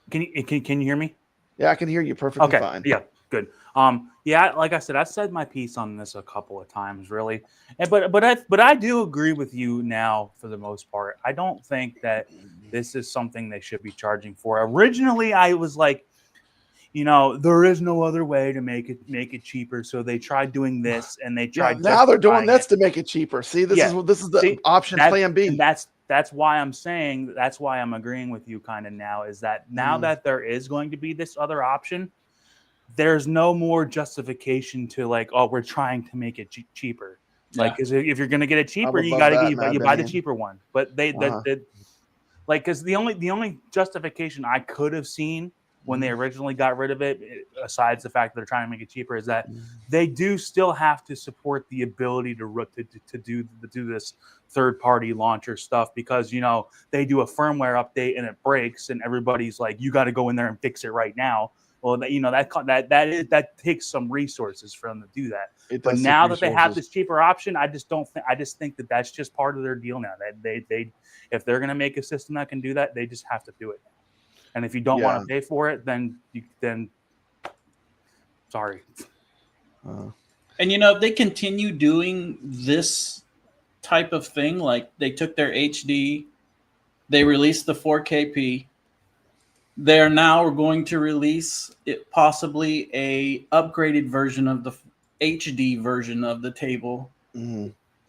Can you hear me? Yeah, I can hear you perfectly fine. Yeah, good. Like I said, I've said my piece on this a couple of times, really. But I do agree with you now for the most part. I don't think that this is something they should be charging for. Originally, I was like, there is no other way to make it cheaper. So they tried doing this, and they tried. Now they're doing this to make it cheaper. See, this is the option plan B. And that's why I'm saying that's why I'm agreeing with you kind of now is that now that there is going to be this other option, there's no more justification to like, oh, we're trying to make it cheaper. Like, because if you're going to get it cheaper, you got to buy the cheaper one. But because the only justification I could have seen when they originally got rid of it, besides the fact that they're trying to make it cheaper, is that they do still have to support the ability to do this third-party launcher stuff because they do a firmware update and it breaks and everybody's like, you got to go in there and fix it right now. Well, that takes some resources for them to do that. But now that they have this cheaper option, I just think that that's just part of their deal now. That they if they're going to make a system that can do that, they just have to do it. And if you don't want to pay for it, then sorry. And if they continue doing this type of thing, like they took their HD, they released the 4KP. They're now going to release possibly a upgraded version of the HD version of the table.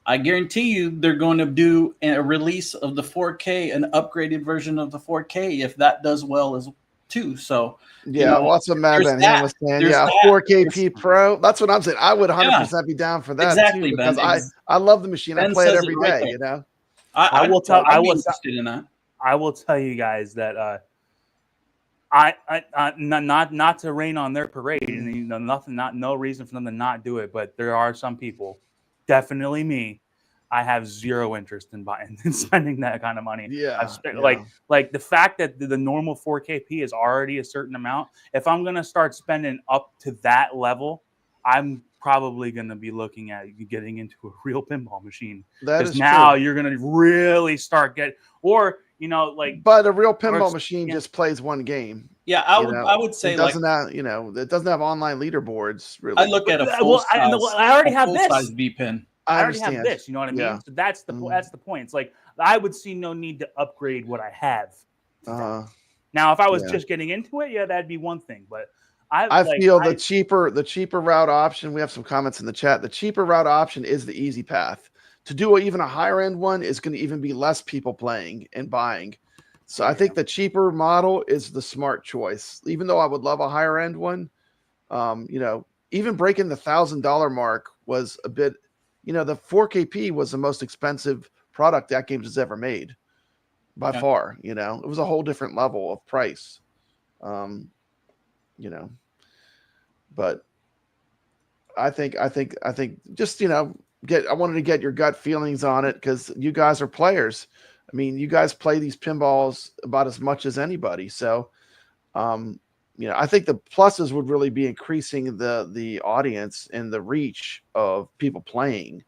I guarantee you they're going to do a release of the 4K, an upgraded version of the 4K, if that does well as too. So what's a Mad Man Ham was saying? 4KP Pro. That's what I'm saying. I would 100% be down for that exactly, too, because Ben. I love the machine. I play it every day. I will tell you guys that not to rain on their parade, and no reason for them to not do it. But there are some people, definitely me. I have zero interest in buying and spending that kind of money. Yeah, Like the fact that the normal 4KP is already a certain amount. If I'm gonna start spending up to that level, I'm probably gonna be looking at getting into a real pinball machine. Because now you're gonna really start or But a real pinball machine just plays one game. Yeah, I would say it doesn't have it doesn't have online leaderboards. Really, I look at a full size. I already have this size V-pin. I already have this. You know what I mean? Yeah. So that's the point. It's like I would see no need to upgrade what I have. Now, if I was just getting into it, that'd be one thing. But I feel the cheaper route option. We have some comments in the chat. The cheaper route option is the easy path. To do even a higher end one is going to even be less people playing and buying. So I think the cheaper model is the smart choice. Even though I would love a higher end one, even breaking the $1,000 mark was a bit. The 4KP was the most expensive product AtGames has ever made, by far. It was a whole different level of price. But I think just I wanted to get your gut feelings on it because you guys are players. I mean, you guys play these pinballs about as much as anybody. So, I think the pluses would really be increasing the audience and the reach of people playing.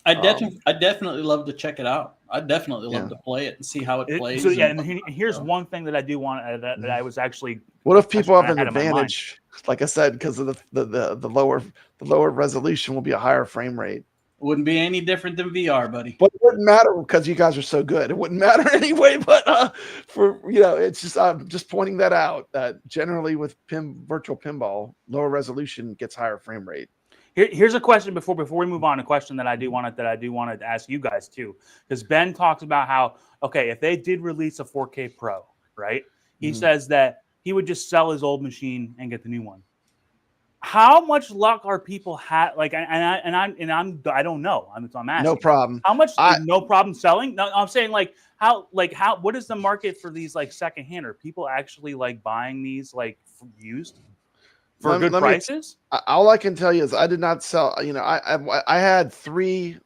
I definitely love to check it out. I definitely love to play it and see how it plays. So and here's one thing that I do want that I was actually. What if people have an advantage? Like I said, because of the lower resolution will be a higher frame rate. Wouldn't be any different than VR, buddy. But it wouldn't matter because you guys are so good. It wouldn't matter anyway. But it's just I'm just pointing that out. That generally with virtual pinball, lower resolution gets higher frame rate. Here's a question before we move on. A question that I do want to ask you guys too, because Ben talks about how if they did release a 4K Pro, right? He says that he would just sell his old machine and get the new one. How much luck are people I don't know. I'm asking. No problem. How much? No problem selling. No, I'm saying how. What is the market for these secondhand? Are people actually buying these used for good prices? All I can tell you is I did not sell. I had 3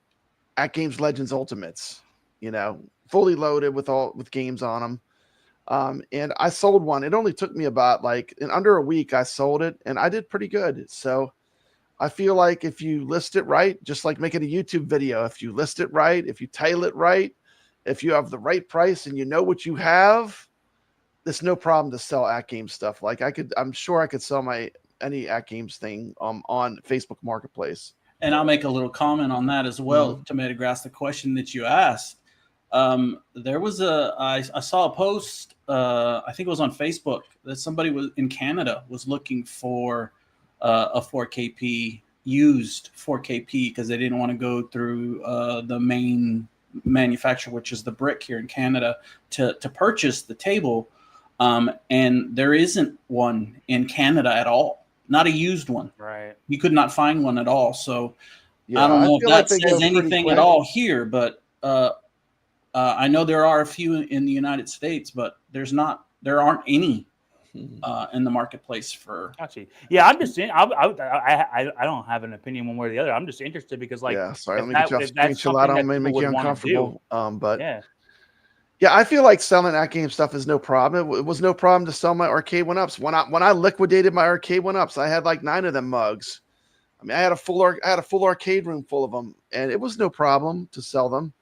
AtGames Legends Ultimates. Fully loaded with games on them. And I sold one. It only took me about in under a week. I sold it and I did pretty good. So I feel like if you list it right, just like making a YouTube video, if you list it right, if you title it right, if you have the right price and you know what you have, there's no problem to sell AtGames stuff. I'm sure I could sell any AtGames thing on Facebook Marketplace. And I'll make a little comment on that as well. TomatoGrass, the question that you asked. There was I saw a post, I think it was on Facebook, that somebody was in Canada was looking for a 4KP, used 4KP, because they didn't want to go through the main manufacturer, which is the Brick here in Canada, to purchase the table. And there isn't one in Canada at all, not a used one. Right. You could not find one at all. So I don't know if that says anything at all here, but I know there are a few in the United States, but there aren't any in the marketplace for. Actually, yeah, I'm just saying. I don't have an opinion one way or the other. I'm just interested because sorry, let me get you off screen. Chalata may make you uncomfortable. But yeah, I feel like selling AtGames stuff is no problem. It was no problem to sell my arcade 1-ups. When I liquidated my arcade 1-ups, I had 9 of them mugs. I mean, I had a full arcade room full of them, and it was no problem to sell them.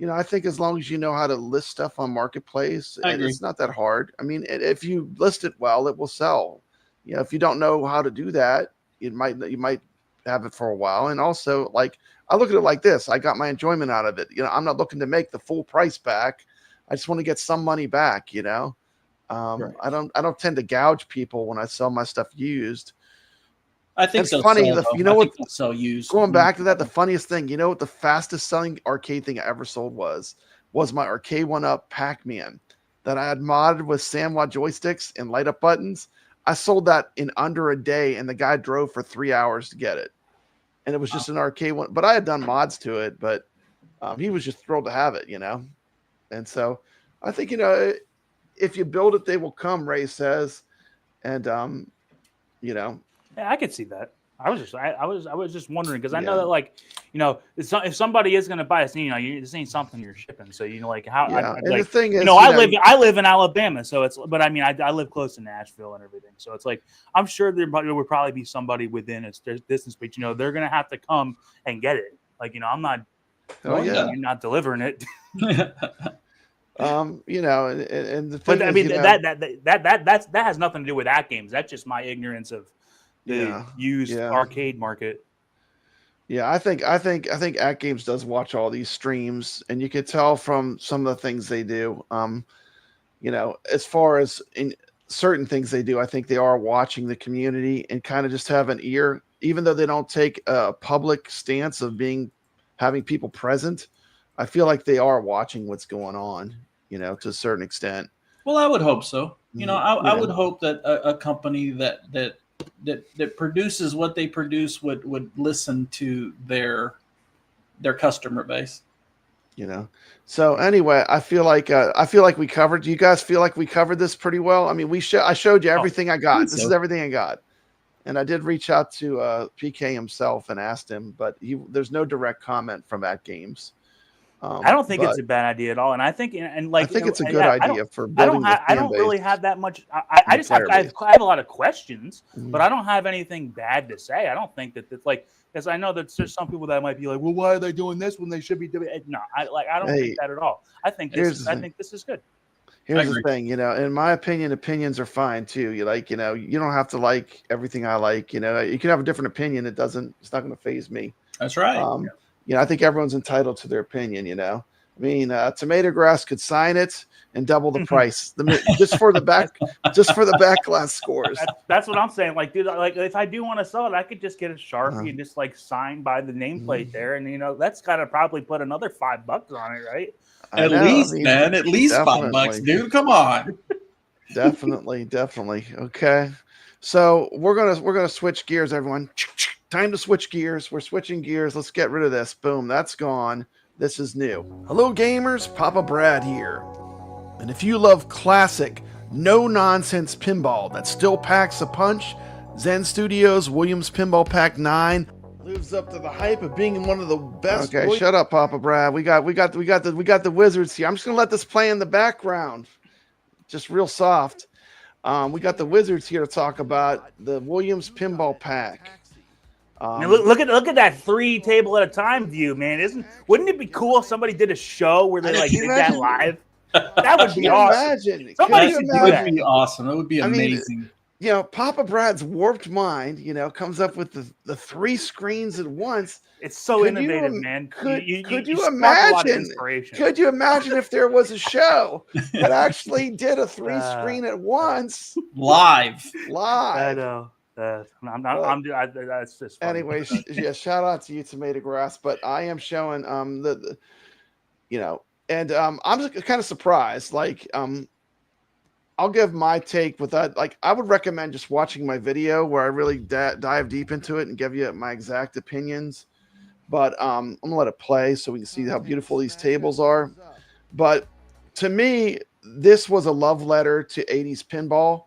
I think as long as you know how to list stuff on Marketplace, it's not that hard. I mean, if you list it well, it will sell. If you don't know how to do that, you might have it for a while. And also, I look at it like this: I got my enjoyment out of it. I'm not looking to make the full price back. I just want to get some money back. Right. I don't tend to gouge people when I sell my stuff used. I think it's funny. So used. Going back to that, the funniest thing, what the fastest selling arcade thing I ever sold was my arcade 1-up Pac-Man that I had modded with SamWa joysticks and light up buttons. I sold that in under a day, and the guy drove for 3 hours to get it. And it was just an arcade one, but I had done mods to it, but he was just thrilled to have it, And so I think, if you build it, they will come. Ray says, and you know, Yeah, I could see that. I was just wondering because I know Yeah. that, like, you know, if somebody is going to buy this, you know, this ain't something you're shipping. So, you know, like how, Yeah, and like, the thing is, you know, I live in Alabama, so it's, but I mean, I live close to Nashville and everything, so it's like I'm sure there would probably be somebody within its distance, but you know, they're going to have to come and get it. Like, you know, I'm not, you're not delivering it. you know, and the thing But I is, mean, you know, that has nothing to do with AtGames. That's just my ignorance of the used arcade market. Yeah, I think AtGames does watch all these streams, and you could tell from some of the things they do. You know, as far as in certain things they do, I think they are watching the community and kind of just have an ear, even though they don't take a public stance of having people present. I feel like they are watching what's going on, you know, to a certain extent. Well, I would hope so. You know, I Yeah. would hope that a company that produces what they produce would listen to their customer base. You know. So anyway, I feel like we covered. Do you guys feel like we covered this pretty well? I mean, I showed you everything I got. This is everything I got. And I did reach out to PK himself and asked him, but there's no direct comment from AtGames. I don't think it's a bad idea at all, and I think I think it's a good idea for building. I don't really have that much. I just have a lot of questions, but I don't have anything bad to say. I don't think that it's like, because I know that there's some people that might be like, well, why are they doing this when they should be doing it? No, I don't think that at all. I think this is good. Here's the thing, you know, in my opinion, opinions are fine too. You know, you don't have to like everything I like. You know, you can have a different opinion. It's not going to faze me. That's right. You know, I think everyone's entitled to their opinion. You know, I mean, TomatoGrass could sign it and double the price just for the Backglass scores. That's what I'm saying. Like, dude, like if I do want to sell it, I could just get a Sharpie and just like sign by the nameplate there, and you know, that's got to probably put another $5 on it, right? At least $5, dude. Come on. Definitely. Okay. So we're gonna switch gears, everyone. Time to switch gears. We're switching gears. Let's get rid of this. Boom, that's gone. This is new. Hello, gamers. Papa Brad here. And if you love classic, no-nonsense pinball that still packs a punch, Zen Studios Williams Pinball Pack 9 lives up to the hype of being one of the best. Okay, shut up, Papa Brad. We got the Wizards here. I'm just gonna let this play in the background, just real soft. We got the Wizards here to talk about the Williams Pinball Pack. Look at that 3 table at a time view, man. Wouldn't it be cool if somebody did a show where they like did that live? That would be awesome. Somebody should do that. Would be awesome. That would be amazing. Mean, you know, Papa Brad's warped mind, you know, comes up with the 3 screens at once. It's so innovative, man. Could you imagine? Could you imagine if there was a show that actually did a 3 screen at once, live? I know. That's just funny. Anyway, yeah. Shout out to you, TomatoGrass. But I am showing you know, and I'm kind of surprised. Like I'll give my take with that. Like I would recommend just watching my video where I really dive deep into it and give you my exact opinions. But I'm gonna let it play so we can see how beautiful these tables are. But to me, this was a love letter to 80s pinball.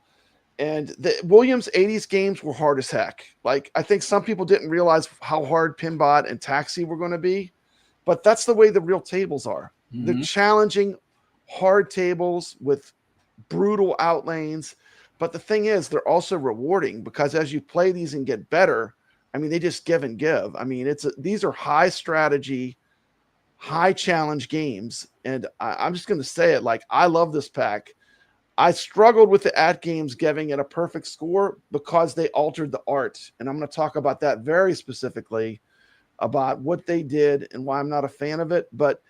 And the Williams 80s games were hard as heck. Like, I think some people didn't realize how hard Pinbot and Taxi were going to be, but that's the way the real tables are. Mm-hmm. They're challenging, hard tables with brutal outlanes. But the thing is, they're also rewarding because as you play these and get better, I mean, they just give and give. I mean, these are high strategy, high challenge games. And I'm just going to say it, like, I love this pack. I struggled with the AtGames giving it a perfect score because they altered the art. And I'm going to talk about that very specifically about what they did and why I'm not a fan of it. But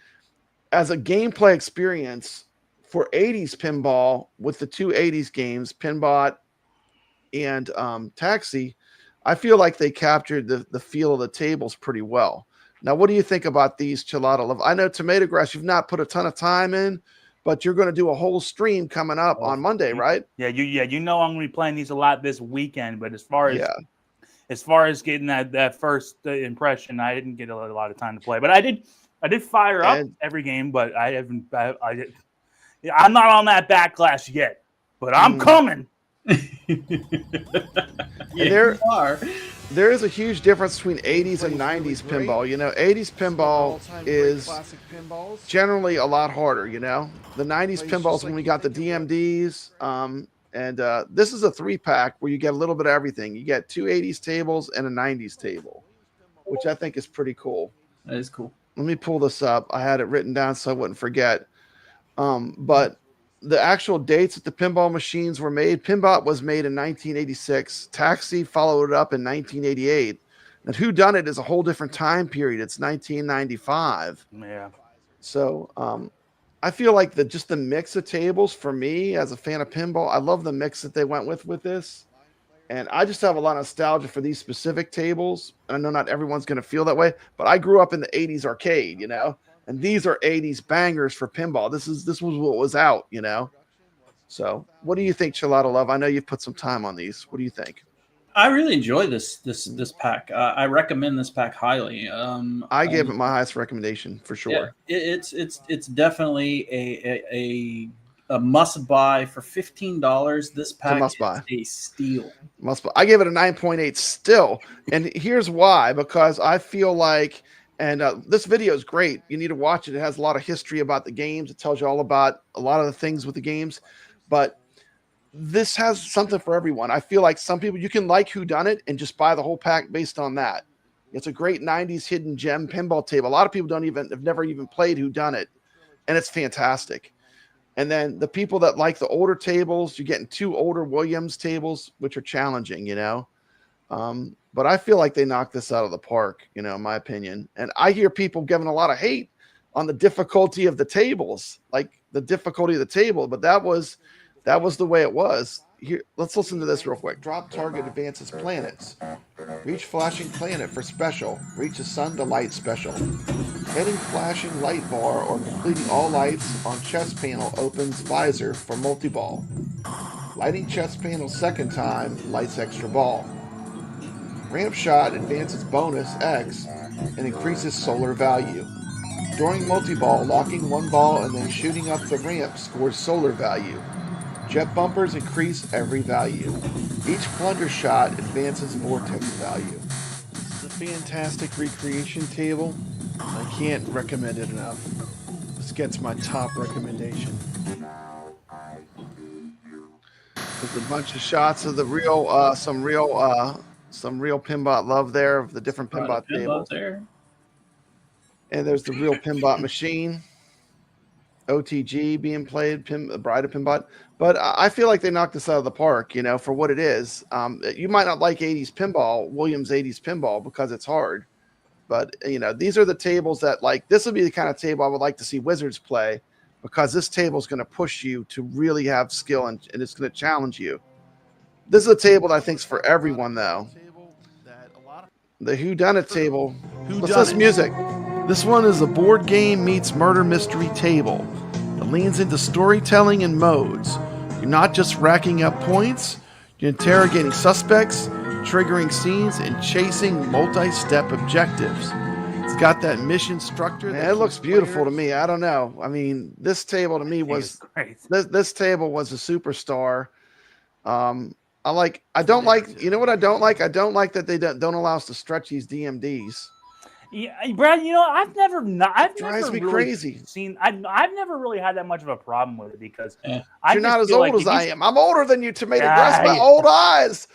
as a gameplay experience for 80s pinball with the 2 80s games, Pinbot and Taxi, I feel like they captured the feel of the tables pretty well. Now, what do you think about these, ChalataLove? I know TomatoGrass, you've not put a ton of time in, but you're going to do a whole stream coming up on Monday, right? Yeah, you know I'm going to be playing these a lot this weekend. But as far as getting that first impression, I didn't get a lot of time to play. But I did fire up every game, but I haven't. I'm not on that Backglass yet, but I'm coming. There is a huge difference between 80s and 90s pinball. You know, 80s pinball is generally a lot harder, you know. The 90s pinballs when we got the DMDs, and this is a 3-pack where you get a little bit of everything. You get 2 80s tables and a 90s table, which I think is pretty cool. That is cool. Let me pull this up. I had it written down so I wouldn't forget. But the actual dates that the pinball machines were made, Pinbot was made in 1986. Taxi followed it up in 1988. And Whodunit is a whole different time period. It's 1995. Yeah. So I feel like just the mix of tables for me as a fan of pinball, I love the mix that they went with this. And I just have a lot of nostalgia for these specific tables. And I know not everyone's going to feel that way, but I grew up in the 80s arcade, you know, and these are 80s bangers for pinball. This was what was out, you know. So what do you think, ChalataLove? I know you've put some time on these. What do you think? I really enjoy this pack. I recommend this pack highly. I gave it my highest recommendation for sure. Yeah, it's definitely a must buy for $15. This pack is a steal. Must buy. I gave it a 9.8 still, and here's why. Because I feel like, and this video is great. You need to watch it. It has a lot of history about the games. It tells you all about a lot of the things with the games, but this has something for everyone. I feel like some people, you can like Whodunit and just buy the whole pack based on that. It's a great 90s hidden gem pinball table. A lot of people have never even played Whodunit, and it's fantastic. And then the people that like the older tables, you're getting 2 older Williams tables, which are challenging, you know. But I feel like they knocked this out of the park, you know, in my opinion. And I hear people giving a lot of hate on the difficulty of the tables, like the difficulty of the table, but that was the way it was. Here, let's listen to this real quick. Drop target advances planets. Reach flashing planet for special. Reach a sun to light special. Hitting flashing light bar or completing all lights on chest panel opens visor for multi-ball. Lighting chest panel second time lights extra ball. Ramp shot advances bonus X and increases solar value. During multi-ball, locking one ball and then shooting up the ramp scores solar value. Jet bumpers increase every value. Each plunder shot advances vortex value. This is a fantastic recreation table. I can't recommend it enough. This gets my top recommendation. There's a bunch of shots of the real, some real Pinbot love there of the different Pinbot tables. There. And there's the real Pinbot machine. OTG being played, Bride of Pinbot. But I feel like they knocked this out of the park, you know, for what it is. You might not like 80s pinball, Williams 80s pinball, because it's hard. But, you know, these are the tables that, like, this would be the kind of table I would like to see Wizards play, because this table is going to push you to really have skill and it's going to challenge you. This is a table that I think is for everyone, though. The Whodunit table. What's this music? This one is a board game meets murder mystery table. It leans into storytelling and modes. You're not just racking up points, you're interrogating suspects, triggering scenes, and chasing multi-step objectives. It's got that mission structure. It looks beautiful to me. I don't know. I mean, this table to me was this table was a superstar. I don't like, you know what I don't like? I don't like that they don't allow us to stretch these DMDs. Yeah, Brad, you know, I've never drives me crazy. I've never really had that much of a problem with it because you're not as old as I am. I'm older than you, TomatoGrass. My old eyes.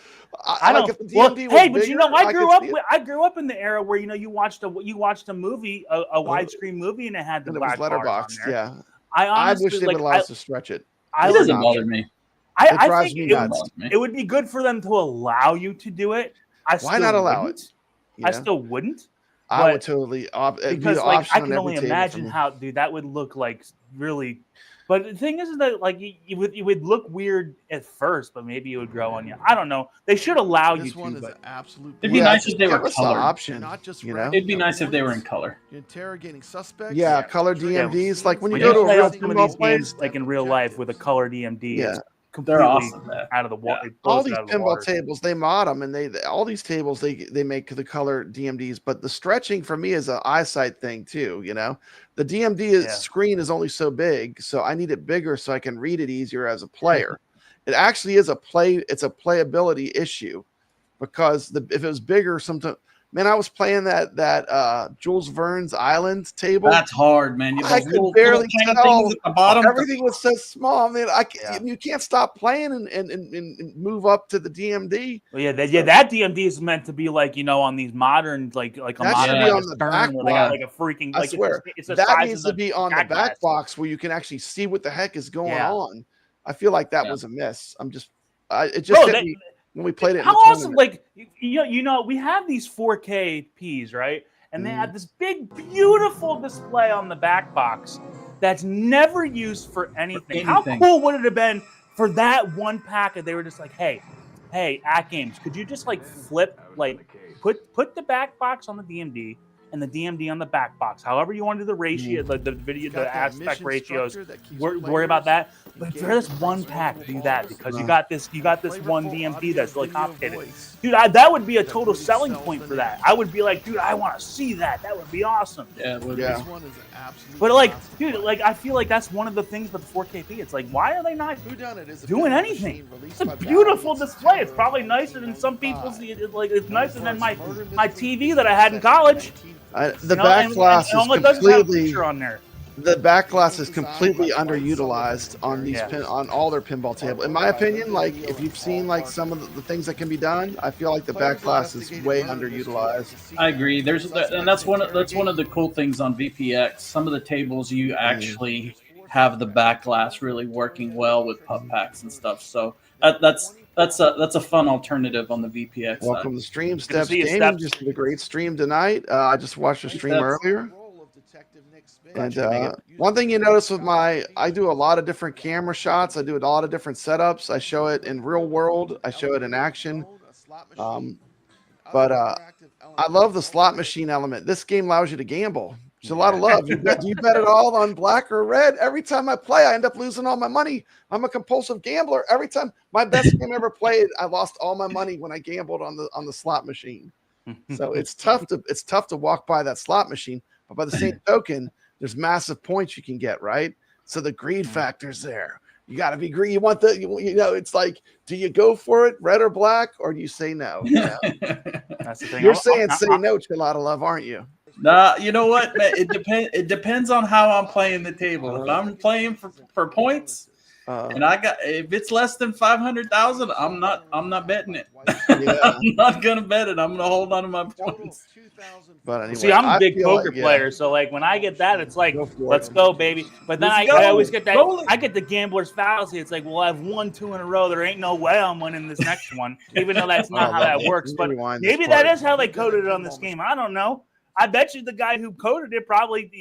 I like if the DMD was hey, but bigger, you know, I grew up in the era where you watched a movie, a widescreen movie, and it had the black letterbox. Yeah, I honestly wish they would allow us to stretch it. It doesn't bother me. I think it would be good for them to allow you to do it. Why not allow it? I still wouldn't. I would totally because like I can only imagine how that would look like really. But the thing is that like it would look weird at first, but maybe it would grow on you. I don't know. They should allow you to. But it'd be nice if they were colored. Option, you know? It'd be nice if they were in color. Interrogating suspects. Yeah, color DMDs. Like when you go to a real pinball place, like in real life with a color DMD. Yeah. completely awesome, man. out of the water. Yeah. All these pinball tables, they mod them, and all these tables they make the color DMDs. But the stretching for me is an eyesight thing too. You know, the DMD screen is only so big, so I need it bigger so I can read it easier as a player. It actually is it's a playability issue, because if it was bigger, sometimes. Man, I was playing that Jules Verne's Island table. That's hard, man. I could barely tell. At the bottom. Everything was so small. Man, you can't stop playing and move up to the DMD. Well, that DMD is meant to be like, on these modern like a that modern should be on the back box. like a freaking. I like swear it's the that size needs of to be on the back box where you can actually see what the heck is going on. I feel like that was a miss. It just hit me. When we played it, how awesome! Like we have these 4K Ps, right? And they have this big, beautiful display on the back box that's never used for anything. How cool would it have been for that one pack? They were just like, hey, AtGames, could you just like flip, like put the back box on the DMD and the DMD on the back box, however you want to do the ratio, the video, the aspect ratios. Worry about that. But for this one pack, do that, because you got this one DMD that's really complicated, dude. That would be a total selling point for that. I would be like, dude, I want to see that. That would be awesome. Yeah, it would be. But like, dude, like I feel like that's one of the things with the 4KP. It's like, why are they not doing anything? It's a beautiful display. It's probably nicer than some people's. Like, it's nicer than my TV that I had in college. The Backglass is completely on there. The Backglass is completely underutilized on these on all their pinball table. In my opinion, like if you've seen like some of the things that can be done, I feel like the Backglass is way underutilized. I agree. And that's one of the cool things on VPX. Some of the tables you actually have the Backglass really working well with pup packs and stuff. So that's a fun alternative on the VPX. Welcome to Stream Steps Gaming. Just did a great stream tonight. I just watched a stream earlier. And one thing you notice with I do a lot of different camera shots. I do a lot of different setups. I show it in real world. I show it in action. But I love the slot machine element. This game allows you to gamble. It's a lot of love. Do you bet it all on black or red? Every time I play, I end up losing all my money. I'm a compulsive gambler. Every time, my best game ever played, I lost all my money when I gambled on the slot machine. So it's tough to walk by that slot machine. But by the same token, there's massive points you can get, right? So the greed factor's there. You got to be greedy. You want it's like, do you go for it, red or black, or do you say no? That's the thing. You're saying say no, ChalataLove, aren't you? Nah, you know what, man? It depends on how I'm playing the table. If I'm playing for points, and if it's less than 500,000, I'm not betting it. I'm not gonna bet it. I'm gonna hold on to my points. But anyway, see, I'm a big poker player, so like when I get that, it's like, let's go, baby. But then I always get that. I get the gambler's fallacy. It's like, well, I've won 2 in a row. There ain't no way I'm winning this next one, even though that's not how that works. But maybe that is how they coded it on this game. I don't know. I bet you the guy who coded it probably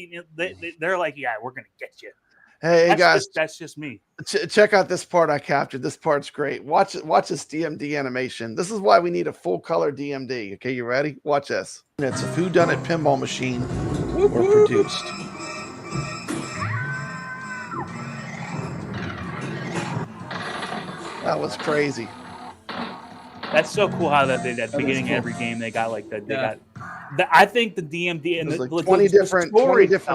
they're like, yeah, we're gonna get you. Hey guys, that's just me. Check out this part I captured. This part's great. Watch this DMD animation. This is why we need a full color DMD. Okay, you ready? Watch this. It's a Dunnit pinball machine were produced. That was crazy. That's so cool how at the beginning of every game they got like that. They got. I think the DMD and like 20 different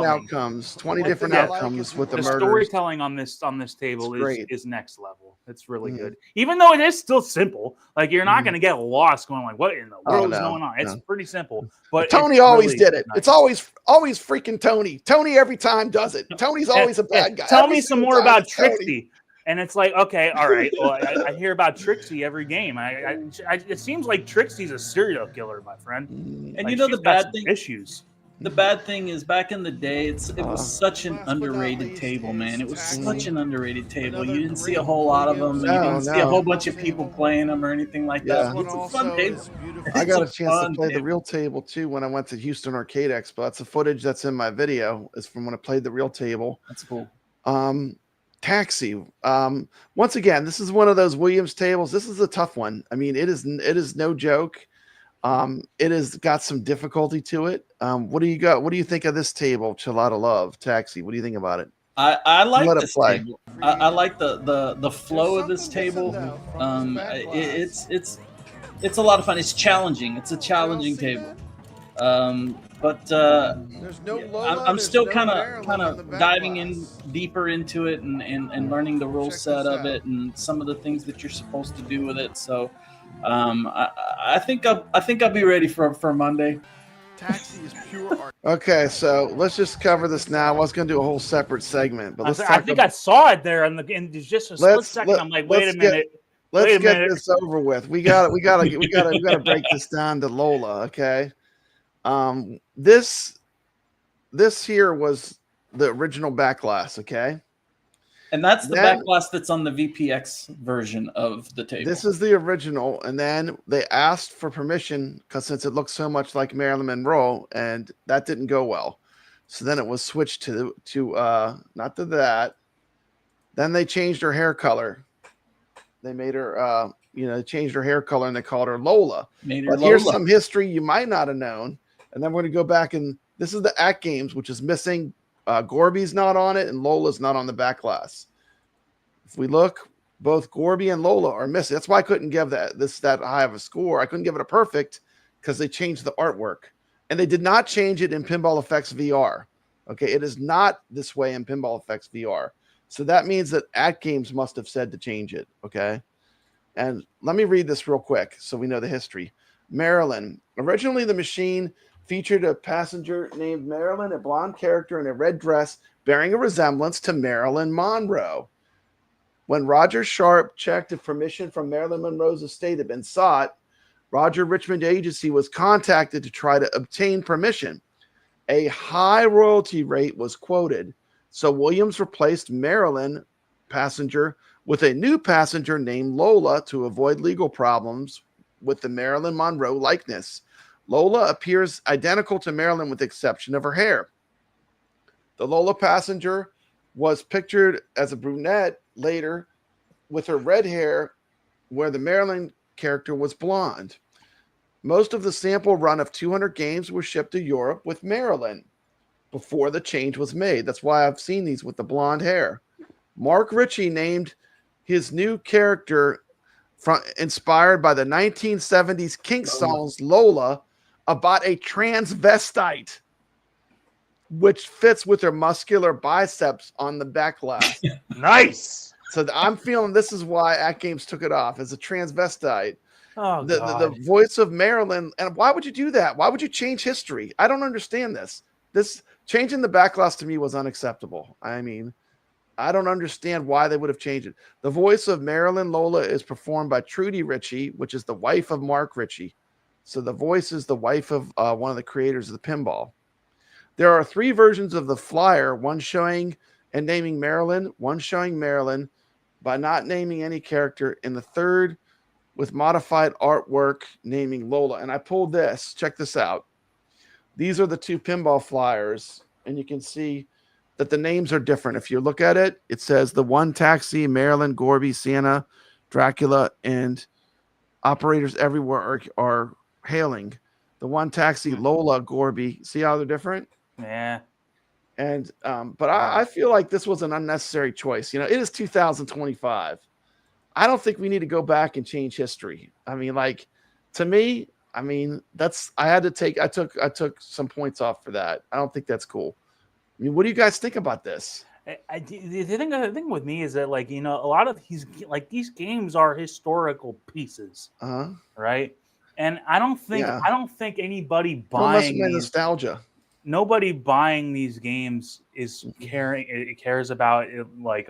outcomes. 20 different outcomes with the murders. Storytelling on this table is next level. It's really good, even though it is still simple. Like you're not going to get lost going like, what in the world is going on? It's pretty simple. But Tony always did it. Nice. It's always freaking Tony. Tony every time does it. Tony's always a bad guy. Tell me some more about Trixie. And it's like, okay, all right. Well, I hear about Trixie every game. It seems like Trixie's a serial killer, my friend. And like, the bad thing, issues. The bad thing is, back in the day, it was such an underrated table, man. It was such an underrated table. You didn't see a whole lot of them. You didn't see a whole bunch of people playing them or anything like that. It's a fun table. I got a chance to play the real table too when I went to Houston Arcade Expo. That's the footage that's in my video. Is from when I played the real table. That's cool. Taxi. Once again, this is one of those Williams tables. This is a tough one. I mean, it is no joke. It has got some difficulty to it. What do you think of this table, ChalataLove? Taxi. What do you think about it? I like Let it this play. table. I like the flow of this table. It's a lot of fun. It's challenging. It's a challenging table. But There's no Lola, I'm there's still no kind Marilyn on the of back diving glass. in deeper into it and learning the rule Check set this of out. it and some of the things that you're supposed to do with it. So I think I'll be ready for Monday. Taxi is pure art. Okay, so let's just cover this now. I was going to do a whole separate segment, but let's I talk think I saw it there in just a split second. I'm like, wait a minute. Let's get this over with. We got to break this down to Lola, okay? This here was the original Backglass, okay? And that's the Backglass that's on the VPX version of the table. This is the original, and then they asked for permission because since it looks so much like Marilyn Monroe, and that didn't go well. So then it was switched to not to that. Then they changed her hair color. They made her they changed her hair color and they called her Lola. Here's some history you might not have known. And then we're going to go back and this is the AtGames, which is missing. Gorby's not on it and Lola's not on the Backglass. If we look, both Gorby and Lola are missing. That's why I couldn't give that high of a score. I couldn't give it a perfect because they changed the artwork. And they did not change it in Pinball Effects VR. Okay, it is not this way in Pinball Effects VR. So that means that AtGames must have said to change it, okay? And let me read this real quick so we know the history. Marilyn. Originally, the machine featured a passenger named Marilyn, a blonde character in a red dress bearing a resemblance to Marilyn Monroe. When Roger Sharp checked if permission from Marilyn Monroe's estate had been sought, Roger Richmond Agency was contacted to try to obtain permission. A high royalty rate was quoted, so Williams replaced Marilyn passenger with a new passenger named Lola to avoid legal problems with the Marilyn Monroe likeness. Lola appears identical to Marilyn with the exception of her hair. The Lola passenger was pictured as a brunette later with her red hair, where the Marilyn character was blonde. Most of the sample run of 200 games were shipped to Europe with Marilyn before the change was made. That's why I've seen these with the blonde hair. Mark Ritchie named his new character inspired by the 1970s Kink songs Lola about a transvestite, which fits with her muscular biceps on the Backglass. Nice. So I'm feeling this is why AtGames took it off as a transvestite. Oh, the voice of Marilyn. And why would you do that? Why would you change history? I don't understand this. This changing the Backglass to me was unacceptable. I mean, I don't understand why they would have changed it. The voice of Marilyn Lola is performed by Trudy Ritchie, which is the wife of Mark Ritchie. So the voice is the wife of one of the creators of the Pinball. There are 3 versions of the flyer, one showing and naming Marilyn, one showing Marilyn by not naming any character, and the third with modified artwork naming Lola. And I pulled this. Check this out. These are the 2 pinball flyers, and you can see that the names are different. If you look at it, it says the one taxi, Marilyn, Gorby, Sienna, Dracula, and operators everywhere are hailing. The one taxi, Lola, Gorby. See how they're different? Yeah. And but I feel like this was an unnecessary choice. It is 2025. I don't think we need to go back and change history. I mean, like, to me, I mean, I took some points off for that. I don't think that's cool. I mean, what do you guys think about this? The thing with me is that, like, a lot of these games are historical pieces, right? And I don't think anybody buying nostalgia. Nobody buying these games is cares about it, like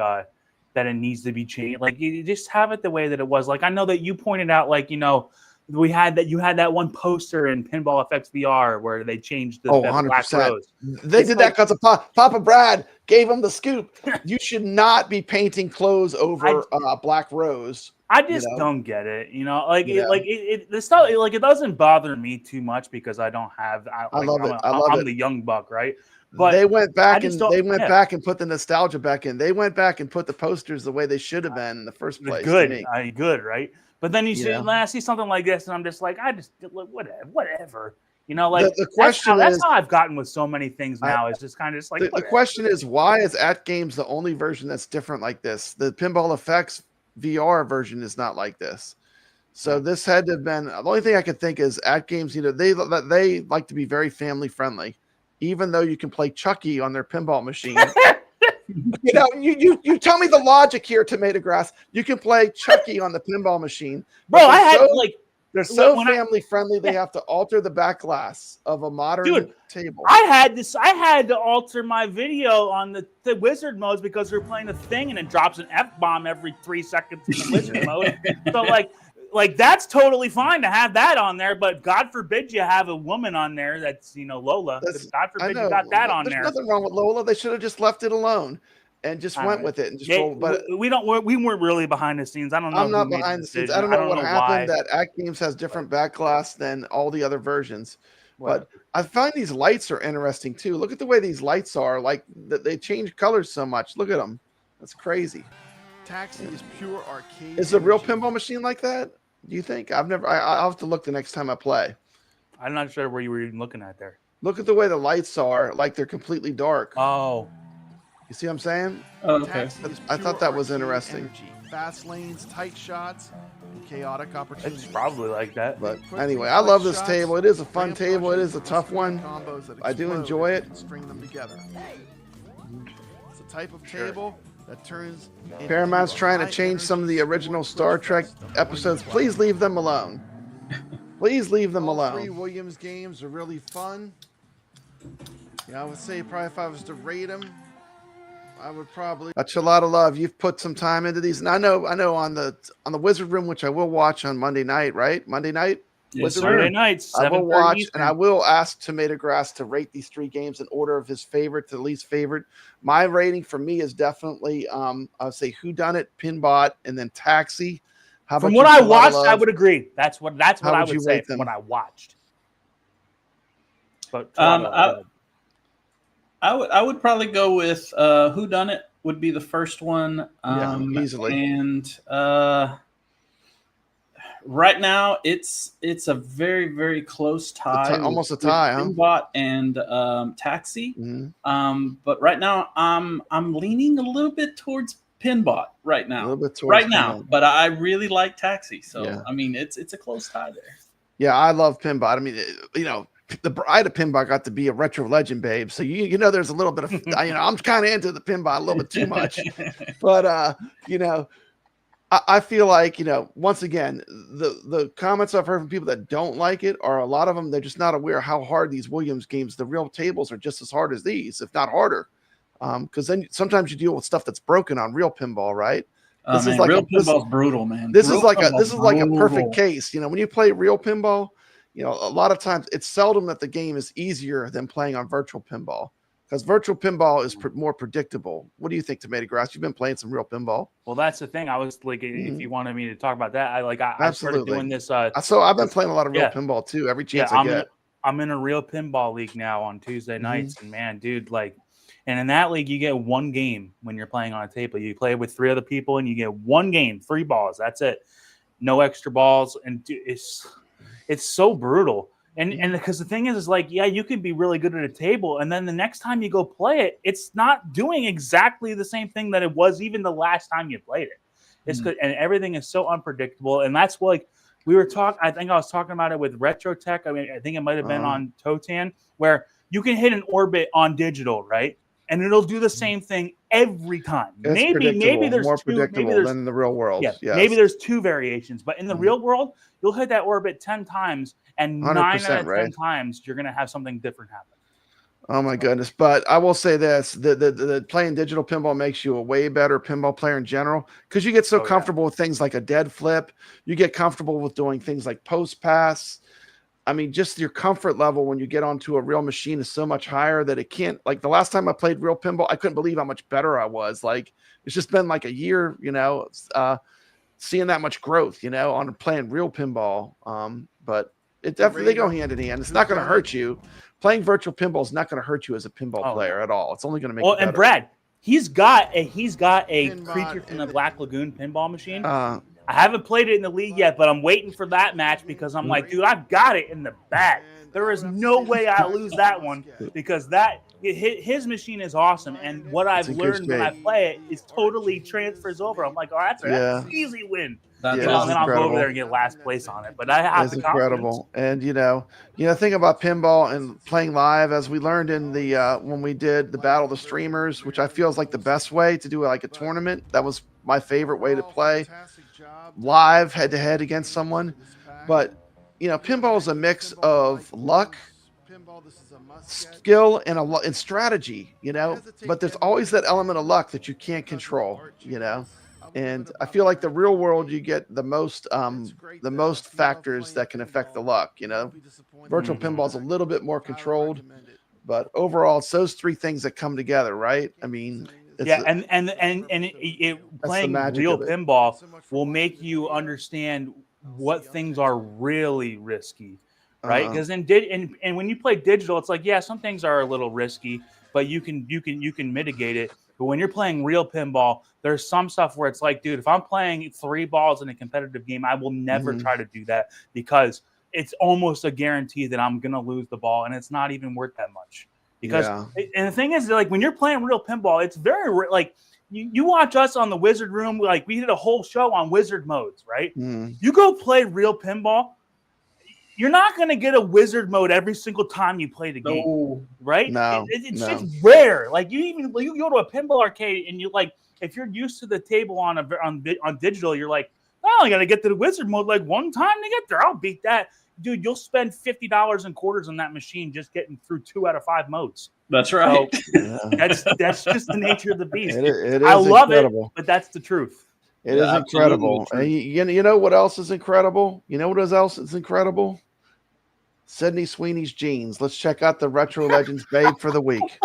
that it needs to be changed. Like, you just have it the way that it was. Like, I know that you pointed out, like, you had that one poster in Pinball Effects VR where they changed the 100%. Black Rose. They did that because Papa Brad gave him the scoop. You should not be painting clothes over Black Rose. I just don't get it. This stuff, like, it doesn't bother me too much because I don't have. I love it. I'm the young buck, right? But they went back back and put the nostalgia back in. They went back and put the posters the way they should have been in the first place. Good, right? But then I see something like this, and I'm just like, whatever. You know, like the question that's how I've gotten with so many things now. It's just kind of just like the question is, why is AtGames the only version that's different like this? The Pinball Effects VR version is not like this. So this had to have been the only thing I could think is AtGames. You know, they like to be very family friendly, even though you can play Chucky on their pinball machine. You know, you tell me the logic here, TomatoGrass. You can play Chucky on the pinball machine, bro. I had like. They're so family friendly. They have to alter the backglass of a modern table. I had to alter my video on the wizard modes because we were playing a thing and it drops an F-bomb every 3 seconds in the wizard mode. So like that's totally fine to have that on there, but God forbid you have a woman on there that's, you know, Lola. God forbid you got that on there. There's nothing wrong with Lola. They should have just left it alone and just went with it and just rolled. But we weren't really behind the scenes. I don't know. I'm not behind the scenes. I don't know what happened. That AtGames has different backglass than all the other versions. But I find these lights are interesting too. Look at the way these lights are. Like they change colors so much. Look at them. That's crazy. Taxi is pure arcade. Is a real pinball machine like that? Do you think? I'll have to look the next time I play. I'm not sure where you were even looking at there. Look at the way the lights are. Like they're completely dark. Oh. You see what I'm saying? Oh, okay. I thought that was interesting. Fast lanes, tight shots, and chaotic opportunities. It's probably like that. But anyway, I love this table. It is a fun table. It is a tough one. I do enjoy it. String them together. It's a type of table that turns. Paramount's trying to change some of the original Star Trek episodes. Please leave them alone. Please leave them alone. 3 Williams games are really fun. Yeah, I would say probably if I was to rate them, I would probably. ChalataLove, you've put some time into these, and I know on the Wizard Room, which I will watch on Monday night, right? Monday night. Yes, Monday nights. I will watch, and I will ask TomatoGrass to rate these 3 games in order of his favorite to least favorite. My rating for me is definitely, I would say Whodunit, Pinbot, and then Taxi. How about from what I watched, I would agree. That's what I would say from what I watched. But I would probably go with Whodunit would be the first one. Easily. And right now it's a very, very close tie. Almost a tie, huh? Pinbot and Taxi. Mm-hmm. But right now I'm leaning a little bit towards Pinbot right now. A little bit towards right now, but I really like Taxi. So I mean it's a close tie there. Yeah, I love Pinbot. I mean, you know, the bride of Pinbot got to be a retro legend, babe. So you know, there's a little bit of you know, I'm kind of into the Pinbot a little bit too much, but you know, I feel like, you know, once again, the comments I've heard from people that don't like it are a lot of them. They're just not aware how hard these Williams games, the real tables, are just as hard as these, if not harder. Because then sometimes you deal with stuff that's broken on real pinball, right? This is like real pinball's brutal, man. This is like a perfect case. You know, when you play real pinball, you know, a lot of times it's seldom that the game is easier than playing on virtual pinball, because virtual pinball is more predictable. What do you think, TomatoGrass? You've been playing some real pinball. Well, that's the thing. I was like, if you wanted me to talk about that, I started doing this. So I've been playing a lot of real pinball too. Every chance I get. I'm in a real pinball league now on Tuesday nights, and man, dude, like. And in that league, you get 1 game when you're playing on a table. You play with 3 other people, and you get 1 game, 3 balls. That's it. No extra balls, and it's so brutal. And because the thing is like, yeah, you could be really good at a table, and then the next time you go play it, it's not doing exactly the same thing that it was even the last time you played it. It's good, and everything is so unpredictable. And that's like we were talking. I think I was talking about it with Retro Tech. I mean, I think it might have been on Totan, where you can hit an orbit on digital, right? And it'll do the same thing every time. Maybe there's more predictable than in the real world. Yeah, yes. Maybe there's 2 variations, but in the real world, you'll hit that orbit 10 times, and 9 out of 10 times you're gonna have something different happen. Oh my goodness! But I will say this: the playing digital pinball makes you a way better pinball player in general, because you get so comfortable with things like a dead flip. You get comfortable with doing things like post pass. I mean, just your comfort level when you get onto a real machine is so much higher that it can't. Like the last time I played real pinball, I couldn't believe how much better I was. Like it's just been like a year, you know, seeing that much growth, you know, on playing real pinball. But it definitely they go hand in hand. It's not going to hurt you. Playing virtual pinball is not going to hurt you as a pinball player at all. It's only going to make. Well, and Brad, he's got a Creature from the Black Lagoon pinball machine. I haven't played it in the league yet, but I'm waiting for that match because I'm like, dude, I've got it in the bag. There is no way I lose that one because his machine is awesome, and what I've learned when I play it is totally transfers over. I'm like, oh, that's an easy win. That's And then I'll go over there and get last place on it. But I have It's incredible. And thing about pinball and playing live, as we learned in the when we did the Battle of the Streamers, which I feel is like the best way to do like a tournament. That was my favorite way to play live head to head against someone. But pinball is a mix of luck, skill, and strategy. But there's always that element of luck that you can't control. And I feel like the real world, you get the most factors that can affect the luck. Virtual pinball is a little bit more controlled, but overall, it's those three things that come together, right? I mean, playing real pinball will make you understand what things are really risky, right? Because and when you play digital, it's like, some things are a little risky, but you can mitigate it. But when you're playing real pinball, there's some stuff where it's like, dude, if I'm playing 3 balls in a competitive game, I will never try to do that because it's almost a guarantee that I'm going to lose the ball, and it's not even worth that much. Because and the thing is, like, when you're playing real pinball, it's very like you watch us on the Wizard Room, like we did a whole show on wizard modes, right? You go play real pinball, you're not going to get a wizard mode every single time you play the game, right? No, it's just rare. Like you go to a pinball arcade and you like, if you're used to the table on digital, you're like, oh, I got to get to the wizard mode like one time to get there. I'll beat that, dude. You'll spend $50 in quarters on that machine just getting through 2 out of 5 modes. That's right. So, that's just the nature of the beast. I love incredible. It, but that's the truth. It is incredible. And you know what else is incredible? You know what else is incredible? Sydney Sweeney's jeans. Let's check out the Retro Legends babe for the week.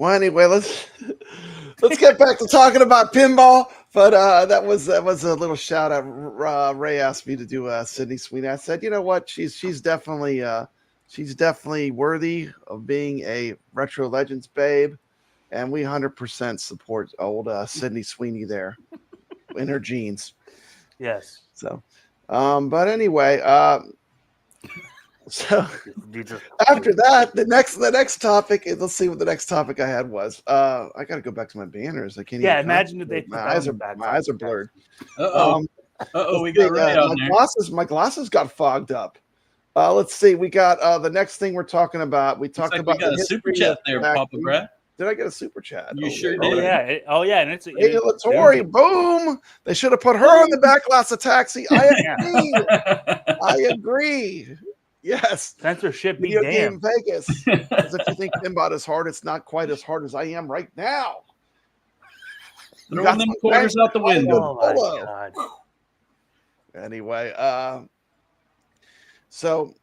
Well, anyway, let's get back to talking about pinball. But that was a little shout out. Ray asked me to do Sydney Sweeney. I said, you know what? She's definitely worthy of being a Retro Legends babe, and we 100% support old Sydney Sweeney there in her jeans. Yes. So, but anyway, so after that, the next topic. Let's see what the next topic I had was. I got to go back to my banners. I can't. Yeah, imagine if they. My eyes are blurred. We got Ray on there. My glasses got fogged up. Let's see. We got the next thing we're talking about. We talked about we got a super chat there, Papa Brad. Did I get a super chat? You sure did. And it's hey, Latori, boom! They should have put her on the Backglass of Taxi. I agree. I agree. Yes. Censorship be Video damned. Game Vegas. As if you think Pinbot is hard, it's not quite as hard as I am right now. Throwing them quarters out the window. Oh my God. Anyway, so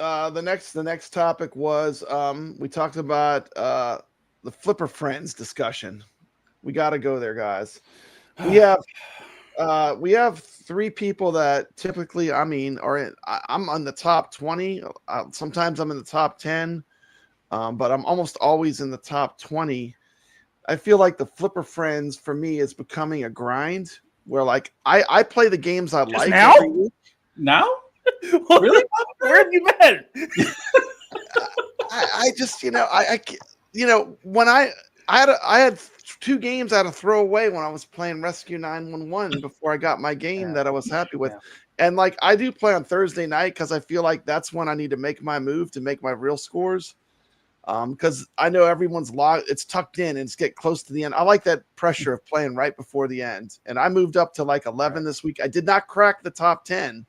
The next topic was we talked about the Flipper Friends discussion. We got to go there, guys. We have 3 people that typically, I mean, I'm on the top 20. Sometimes I'm in the top 10, but I'm almost always in the top 20. I feel like the Flipper Friends for me is becoming a grind where like I play the games I like now? every week. Now? Really? Where have you been? I just, when I had 2 games I had to throw away when I was playing Rescue 911 before I got my game that I was happy with. Yeah. And like I do play on Thursday night because I feel like that's when I need to make my move to make my real scores. Because I know everyone's logged, it's tucked in and it's getting close to the end. I like that pressure of playing right before the end. And I moved up to like 11 this week. I did not crack the top 10,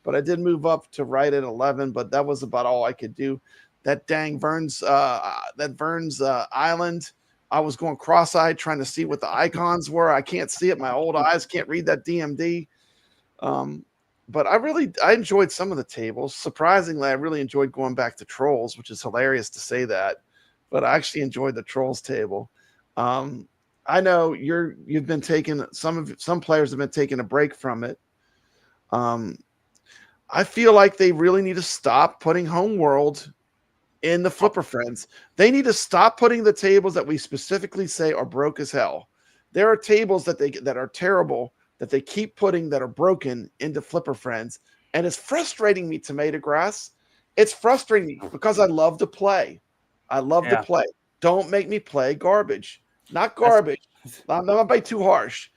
but I did move up to right at 11. But that was about all I could do. That dang Vern's Island. I was going cross-eyed trying to see what the icons were. I can't see it. My old eyes can't read that DMD. But I enjoyed some of the tables. Surprisingly, I really enjoyed going back to Trolls, which is hilarious to say that. But I actually enjoyed the Trolls table. I know you've been taking some players have been taking a break from it. I feel like they really need to stop putting Homeworld in the Flipper Friends. They need to stop putting the tables that we specifically say are broke as hell. There are tables that are terrible that they keep putting that are broken into Flipper Friends. And it's frustrating me, TomatoGrass. It's frustrating me because I love to play. I love to play. Don't make me play garbage. Not garbage. I'm not being too harsh.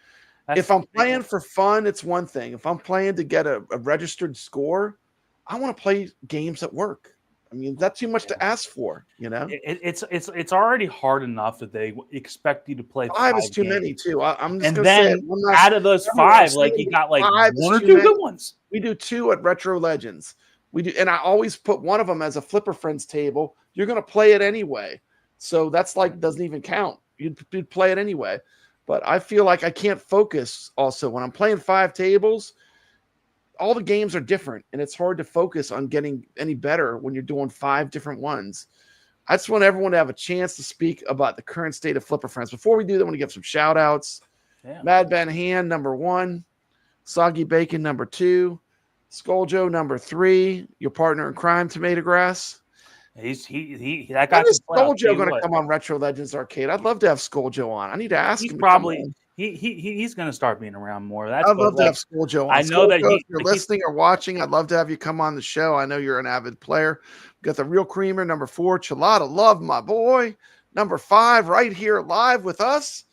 If I'm playing for fun, it's one thing. If I'm playing to get a registered score, I want to play games that work. I mean, that's too much to ask for, It's already hard enough that they expect you to play 5 is too games. many too. I'm just and gonna then say out of those 5, like you got like 1 or 2 good ones. We do 2 at Retro Legends. We do, and I always put one of them as a Flipper Friends table. You're gonna play it anyway, so that's like doesn't even count. You'd play it anyway. But I feel like I can't focus. Also, when I'm playing 5 tables, all the games are different, and it's hard to focus on getting any better when you're doing 5 different ones. I just want everyone to have a chance to speak about the current state of Flipper Friends. Before we do that, I want to give some shout outs. Yeah. Mad Ben Hand, number 1. Soggy Bacon, number 2. Skull Joe, number 3. Your partner in crime, TomatoGrass. That guy. When is Skull Joe going to come on Retro Legends Arcade? I'd love to have Skull Joe on. I need to ask him. He's going to start being around more. I'd love to have Skull Joe on. I know that if you're listening or watching, I'd love to have you come on the show. I know you're an avid player. We've got the Real Creamer, number 4. ChalataLove, my boy. Number 5, right here live with us.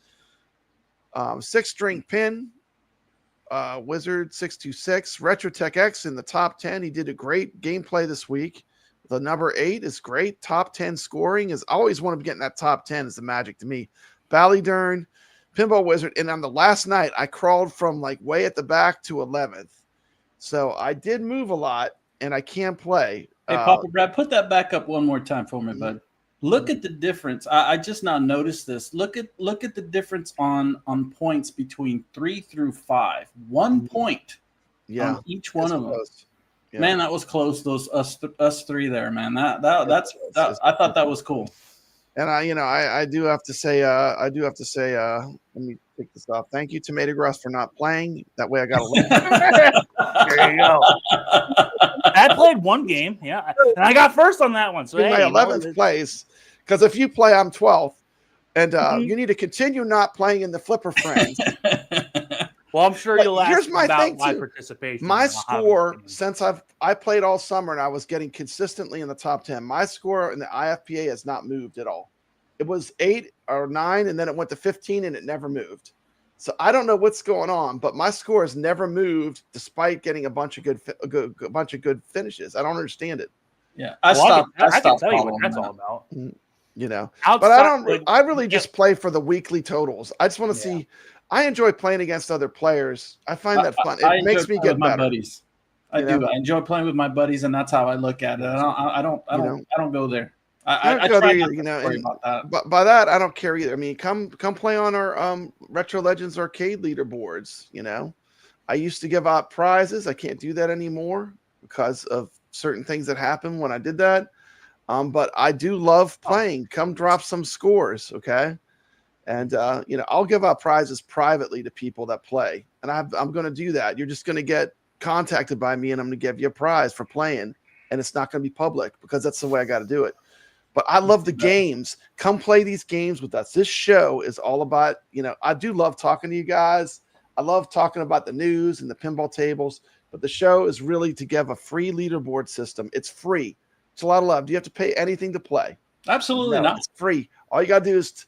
6-string pin. Wizard 626. Retrotech X in the top 10. He did a great gameplay this week. The number 8 is great. Top 10 scoring is always want to get in that top 10 is the magic to me. Ballydurn, Pinball Wizard, and on the last night I crawled from like way at the back to 11th. So I did move a lot, and I can play. Hey, Papa Brad, put that back up one more time for me, bud. Look at the difference. I just now noticed this. Look at the difference on points between 3 through 5. 1 point on each one of them. Yeah. Man, that was close. Those us 3 there, man. That's I thought that was cool. And I do have to say, let me take this off. Thank you, TomatoGrass, for not playing. That way I got a There you go. I played 1 game, yeah, and I got first on that one. So my 11th place, because if you play, I'm 12th, and you need to continue not playing in the Flipper Friends. Well, I'm sure you'll ask here's my about thing my too. participation. My score, since I played all summer and I was getting consistently in the top 10, my score in the IFPA has not moved at all. It was 8 or 9, and then it went to 15, and it never moved. So I don't know what's going on, but my score has never moved despite getting a bunch of good finishes. I don't understand it. Yeah, I stopped. I can tell you what that's all about. But I don't. I really just play for the weekly totals. I just want to see. I enjoy playing against other players. I find that fun. It makes me get better. My buddies. I do. I enjoy playing with my buddies, and that's how I look at it. I don't go there. I go try there, not to worry about that. But by that, I don't care either. I mean, come play on our Retro Legends Arcade leaderboards. I used to give out prizes. I can't do that anymore because of certain things that happened when I did that. But I do love playing. Come drop some scores, okay? And I'll give out prizes privately to people that play, and I'm going to do that. You're just going to get contacted by me, and I'm going to give you a prize for playing, and it's not going to be public because that's the way I got to do it. But I love the games. Come play these games with us. This show is all about, I do love talking to you guys. I love talking about the news and the pinball tables, but the show is really to give a free leaderboard system. It's free. It's a lot of love. Do you have to pay anything to play? Absolutely not. It's free. All you got to do is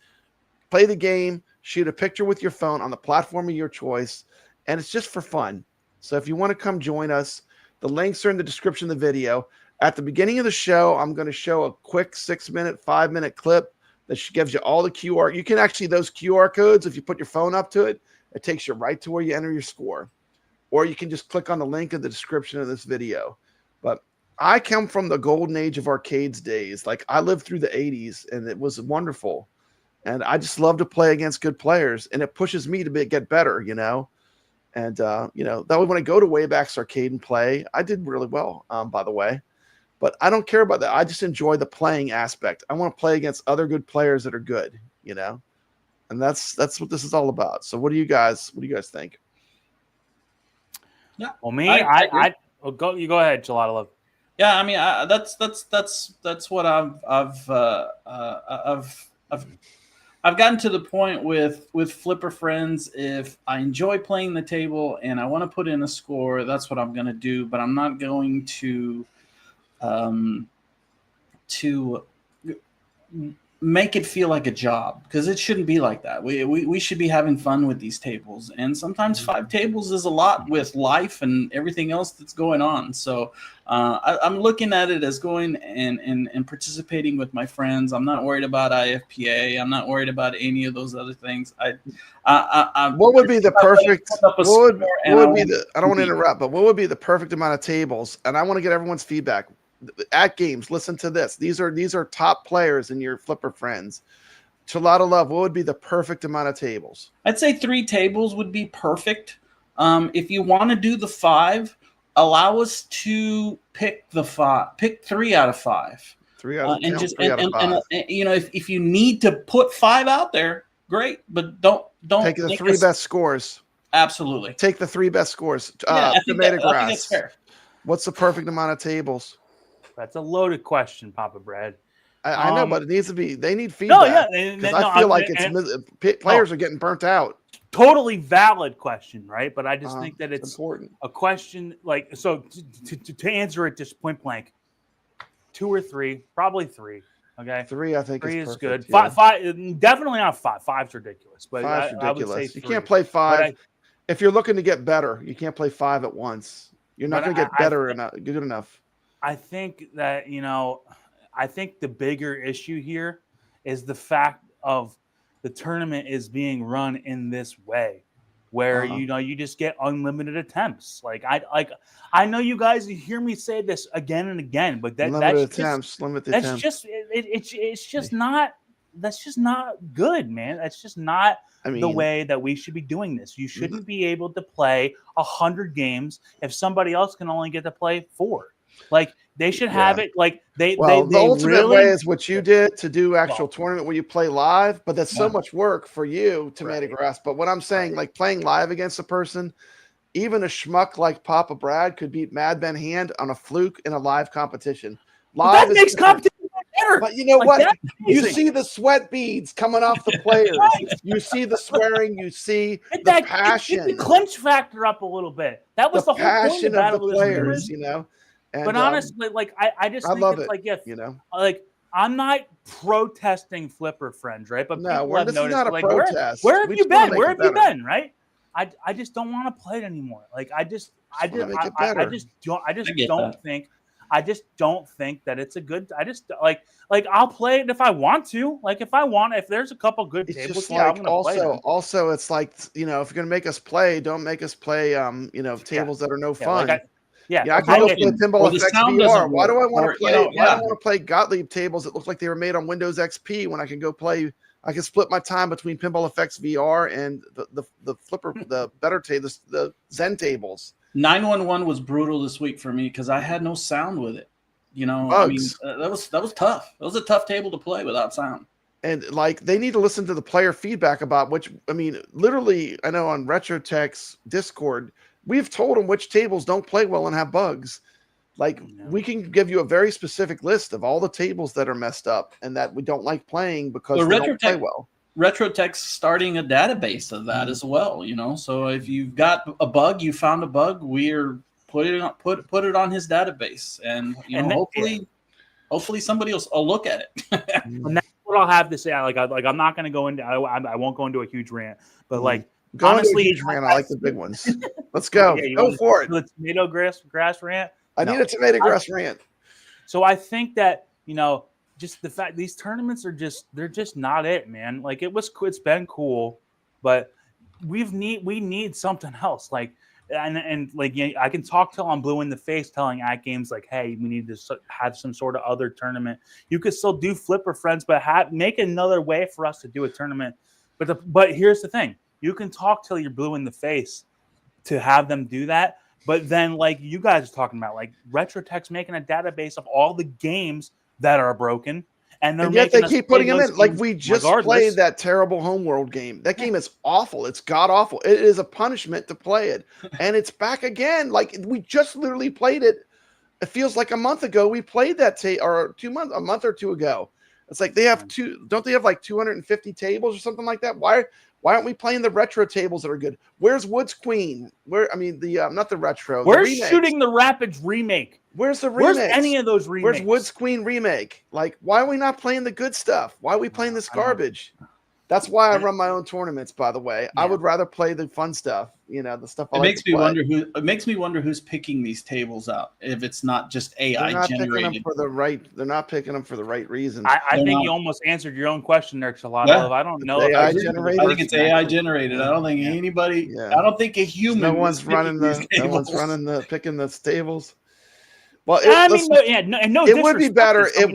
play the game, shoot a picture with your phone on the platform of your choice, and it's just for fun. So if you want to come join us, the links are in the description of the video. At the beginning of the show, I'm going to show a quick 6-minute, 5-minute clip that gives you all the QR. You can actually, those QR codes, if you put your phone up to it, it takes you right to where you enter your score. Or you can just click on the link in the description of this video. But I come from the golden age of arcades days. Like, I lived through the 80s, and it was wonderful. And I just love to play against good players, and it pushes me to get better, And, that way when I go to Wayback's Arcade and play, I did really well, by the way. But I don't care about that. I just enjoy the playing aspect. I want to play against other good players that are good, And that's what this is all about. So what do you guys think? Yeah. Well, me, I go. You go ahead, ChalataLove. Yeah, I mean, that's what I've gotten to the point with Flipper Friends. If I enjoy playing the table and I want to put in a score, that's what I'm going to do. But I'm not going to make it feel like a job, because it shouldn't be like that. We should be having fun with these tables, and sometimes 5 tables is a lot with life and everything else that's going on. So I'm looking at it as going and participating with my friends. I'm not worried about IFPA. I'm not worried about any of those other things. What would be the perfect? I don't want to interrupt, but what would be the perfect amount of tables? And I want to get everyone's feedback. AtGames, listen to this. These are top players in your Flipper Friends. ChalataLove, what would be the perfect amount of tables? I'd say 3 tables would be perfect. If you want to do the 5, allow us to pick the 5. Pick 3 out of 5. 3 out of 5. If you need to put 5 out there, great, but don't take the 3 best scores. Absolutely, take the 3 best scores. I think that's fair. What's the perfect amount of tables? That's a loaded question, Papa Brad. I know, but it needs to be. They need feedback. I feel like players are getting burnt out. Totally valid question, right? But I just think that it's important. A question like so. To answer it just point blank, 2 or 3, probably 3. Okay, 3. I think 3 is perfect, good. Yeah. 5, definitely not 5. 5's ridiculous. But 5's ridiculous. I would say 3. You can't play 5 if you're looking to get better. You can't play 5 at once. You're not going to get better and good enough. I think that, I think the bigger issue here is the fact of the tournament is being run in this way where, you just get unlimited attempts. Like I know you guys hear me say this again and again, but it's just not good, man. That's just not the way that we should be doing this. You shouldn't be able to play 100 games if somebody else can only get to play 4. Like they should have it. Like the ultimate way is what you did to do actual tournament where you play live, but that's so much work for you, TomatoGrass. But what I'm saying, like playing live against a person, even a schmuck like Papa Brad could beat Mad Ben Hand on a fluke in a live competition. Live makes competition better. But you know what? You see the sweat beads coming off the players. You see the swearing. You see the passion. Get the clinch factor up a little bit. That was the whole passion point of the players, And, but honestly, like I just think it's like like I'm not protesting Flipper Friends, right? But no, people have noticed, not a like, protest. Where have you been? Where have you been? Right? I just don't want to play it anymore. Like I just don't think that it's a good. I just like I'll play it if I want to. Like if there's a couple good tables, I'm gonna play them. Also, it's like if you're gonna make us play, don't make us play tables that are no fun. I can go play Pinball Effects VR. Why do I want to play? Why do I want to play Gottlieb tables that look like they were made on Windows XP when I can go play? I can split my time between Pinball Effects VR and the Flipper, the better tables, the Zen tables. 911 was brutal this week for me because I had no sound with it. You know, Bugs. I mean, that was tough. That was a tough table to play without sound. And like they need to listen to the player feedback about which, I mean, literally, I know on RetroTech's Discord, we've told them which tables don't play well and have bugs. Like we can give you a very specific list of all the tables that are messed up and that we don't like playing because they don't play well. RetroTech's starting a database of that as well, you know. So if you've got a bug, you found a bug, we're put it on his database, and you know, hopefully somebody else will look at it. And that's what I'll have to say. Like I'm not going to go into. I won't go into a huge rant, but like honestly, huge rant. I like the big ones. Let's go. Go for it. The tomato grass rant. I need a tomato grass rant. So I think that, you know, just the fact these tournaments are they're just not it, man. Like it's been cool, but we need something else. Like and like I can talk till I'm blue in the face, telling AtGames like, hey, we need to have some sort of other tournament. You could still do Flipper Friends, but make another way for us to do a tournament. But here's the thing: you can talk till you're blue in the face to have them do that. But then, like you guys are talking about, like RetroTech's making a database of all the games that are broken, and yet they keep putting them in. Like we just played that terrible Homeworld game. That game is awful. It's god awful. It is a punishment to play it, and it's back again. Like we just literally played it. It feels like a month ago we played that or a month or two ago. It's like they have don't they have like 250 tables or something like that? Why aren't we playing the retro tables that are good? Where's Woods Queen? Not the retro. Where's Shooting the Rapids remake? Where's the remake? Where's any of those remakes? Where's Woods Queen remake? Like, why are we not playing the good stuff? Why are we playing this garbage? That's why I run my own tournaments, by the way. Yeah. I would rather play the fun stuff, you know, the stuff it makes me wonder who's picking these tables out if it's not just AI generated. They're not picking them for the right reasons. I think you almost answered your own question there, ChalataLove. I don't know. AI generated. I think it's AI generated. I don't think anybody. Yeah. I don't think a human. No one's picking the tables. Well, it would be better. It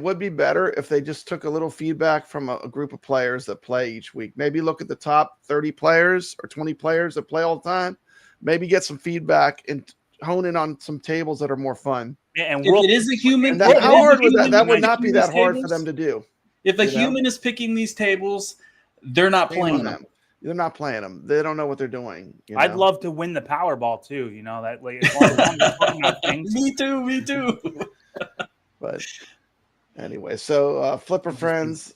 would be better if they just took a little feedback from a group of players that play each week. Maybe look at the top 30 players or 20 players that play all the time. Maybe get some feedback and hone in on some tables that are more fun. And if it is a human, that would not be that hard for them to do. If a human is picking these tables, they're not playing them. They're not playing them. They don't know what they're doing. You know? I'd love to win the Powerball too. You know that. Like, as long as I'm about things. Me too. But anyway, so Flipper Friends,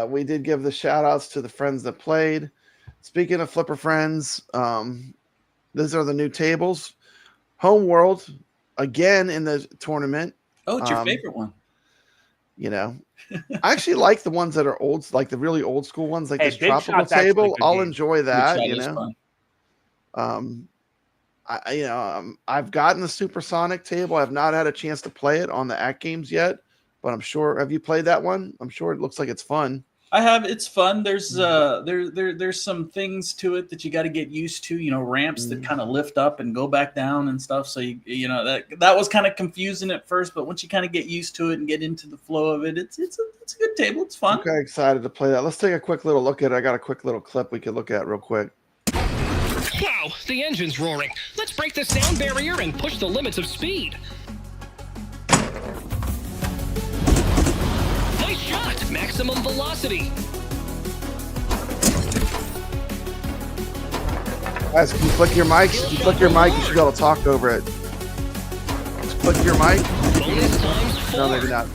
we did give the shout outs to the friends that played. Speaking of Flipper Friends, these are the new tables. Homeworld again in the tournament. Oh, it's your favorite one. You know, I actually like the ones that are old, like the really old school ones, like this tropical table. I'll enjoy that. You know, I've gotten the Supersonic table. I've not had a chance to play it on the AtGames yet, but I'm sure. Have you played that one? I'm sure it looks like it's fun. I have. It's fun. There's there's some things to it that you got to get used to. You know, ramps that kind of lift up and go back down and stuff. So you know that was kind of confusing at first, but once you kind of get used to it and get into the flow of it, it's a good table. It's fun. Okay, excited to play that. Let's take a quick little look at it. I got a quick little clip we could look at real quick. Wow, the engine's roaring. Let's break the sound barrier and push the limits of speed. Nice shot! Maximum velocity. Guys, can you click your mics? If you click your mic, you should be able to talk over it. Just click your mic. Bonus times 4. No, maybe not.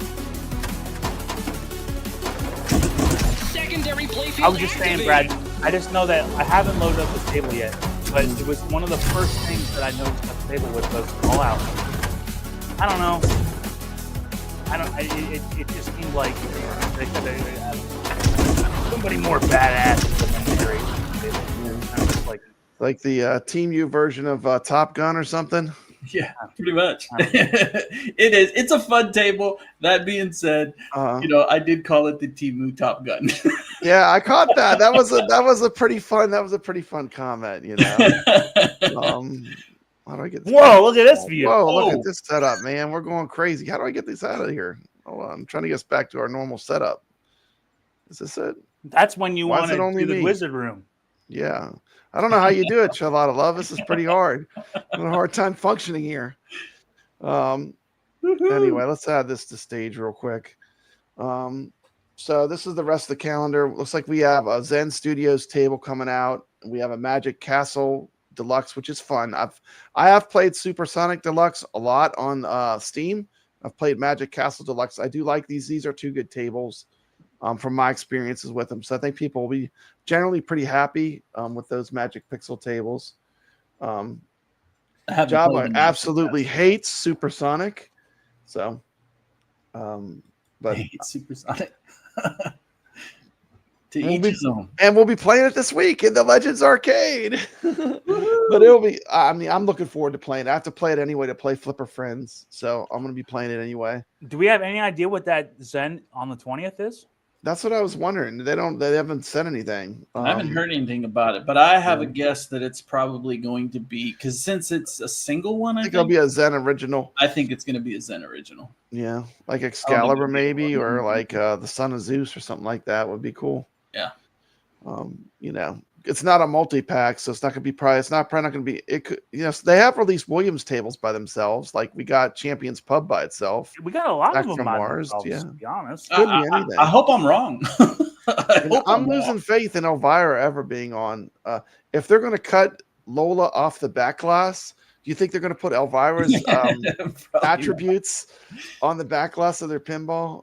Secondary playfield I was just saying, Brad, I just know that I haven't loaded up the table yet, but it was one of the first things that I noticed about the table was all out. I don't know. It just seemed like they could have somebody more badass than the narration. Like the Team U version of Top Gun or something. Yeah, pretty much. It is. It's a fun table. That being said, you know, I did call it the Team Top Gun. Yeah, I caught that. That was a pretty fun comment. You know. How do I get this? Whoa, look at this view. Whoa, look at this setup, man. We're going crazy. How do I get this out of here? Hold on. I'm trying to get us back to our normal setup. Is this it? That's when you want to do the wizard room. Yeah. I don't know how you do it, ChalataLove. This is pretty hard. I'm having a hard time functioning here. Anyway, let's add this to stage real quick. So this is the rest of the calendar. Looks like we have a Zen Studios table coming out. We have a Magic Castle Deluxe, which is fun. I have played Supersonic Deluxe a lot on Steam. I've played Magic Castle Deluxe. I do like these. These are two good tables from my experiences with them. So I think people will be generally pretty happy with those Magic Pixel tables. Java absolutely hates Supersonic. So, but Supersonic. We'll be playing it this week in the Legends Arcade. But it'll be, I mean, I'm looking forward to playing it. I have to play it anyway to play Flipper Friends. So I'm going to be playing it anyway. Do we have any idea what that Zen on the 20th is? That's what I was wondering. They haven't said anything. I haven't heard anything about it, but I have a guess that it's probably going to be, because since it's a single one, I think it'll be a Zen original. I think it's going to be a Zen original. Yeah, like Excalibur maybe, or like the Son of Zeus or something like that would be cool. Yeah. You know, it's not a multi-pack, so it's not going to be it's probably not going to be. It could, you know, they have released Williams tables by themselves. Like we got Champions Pub by itself. We got a lot of them from by Mars. themselves, Yeah, to be honest. Could be anything. I hope I'm wrong. I'm losing faith in Elvira ever being on. If they're going to cut Lola off the Backglass, do you think they're going to put Elvira's attributes on the Backglass of their pinball?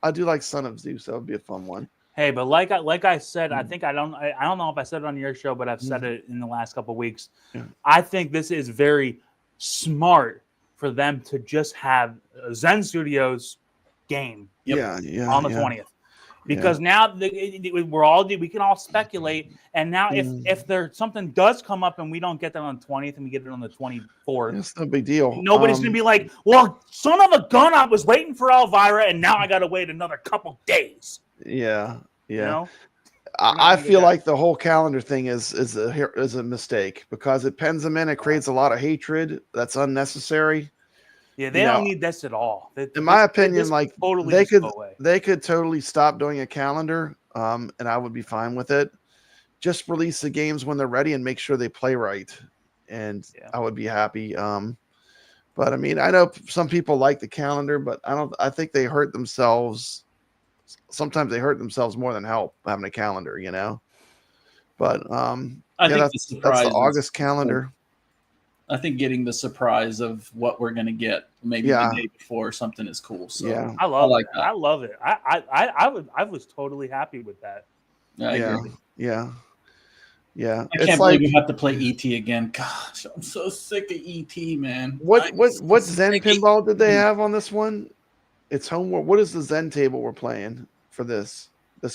I do like Son of Zeus. That would be a fun one. Hey, but like I said, I think I don't know if I said it on your show, but I've said it in the last couple of weeks. Yeah. I think this is very smart for them to just have a Zen Studios game on the 20th. Because now we can all speculate, and now if there something does come up and we don't get that on the 20th and we get it on the 24th, it's no big deal. Nobody's gonna be like, "Well, son of a gun, I was waiting for Elvira, and now I got to wait another couple days." Yeah. You know? I feel like the whole calendar thing is a mistake because it pens them in. It creates a lot of hatred that's unnecessary. Yeah, they don't need this at all. In my opinion, like totally they could totally stop doing a calendar, and I would be fine with it. Just release the games when they're ready and make sure they play right, and I would be happy. But I mean, I know some people like the calendar, but I think they hurt themselves. Sometimes they hurt themselves more than help having a calendar, you know. But I think that's the August calendar. I think getting the surprise of what we're going to get maybe the day before something is cool. So I love it. I love it. I was totally happy with that. Yeah. I can't believe we have to play ET again. Gosh, I'm so sick of ET, man. What Zen pinball did they have on this one? It's homework. What is the Zen table we're playing for this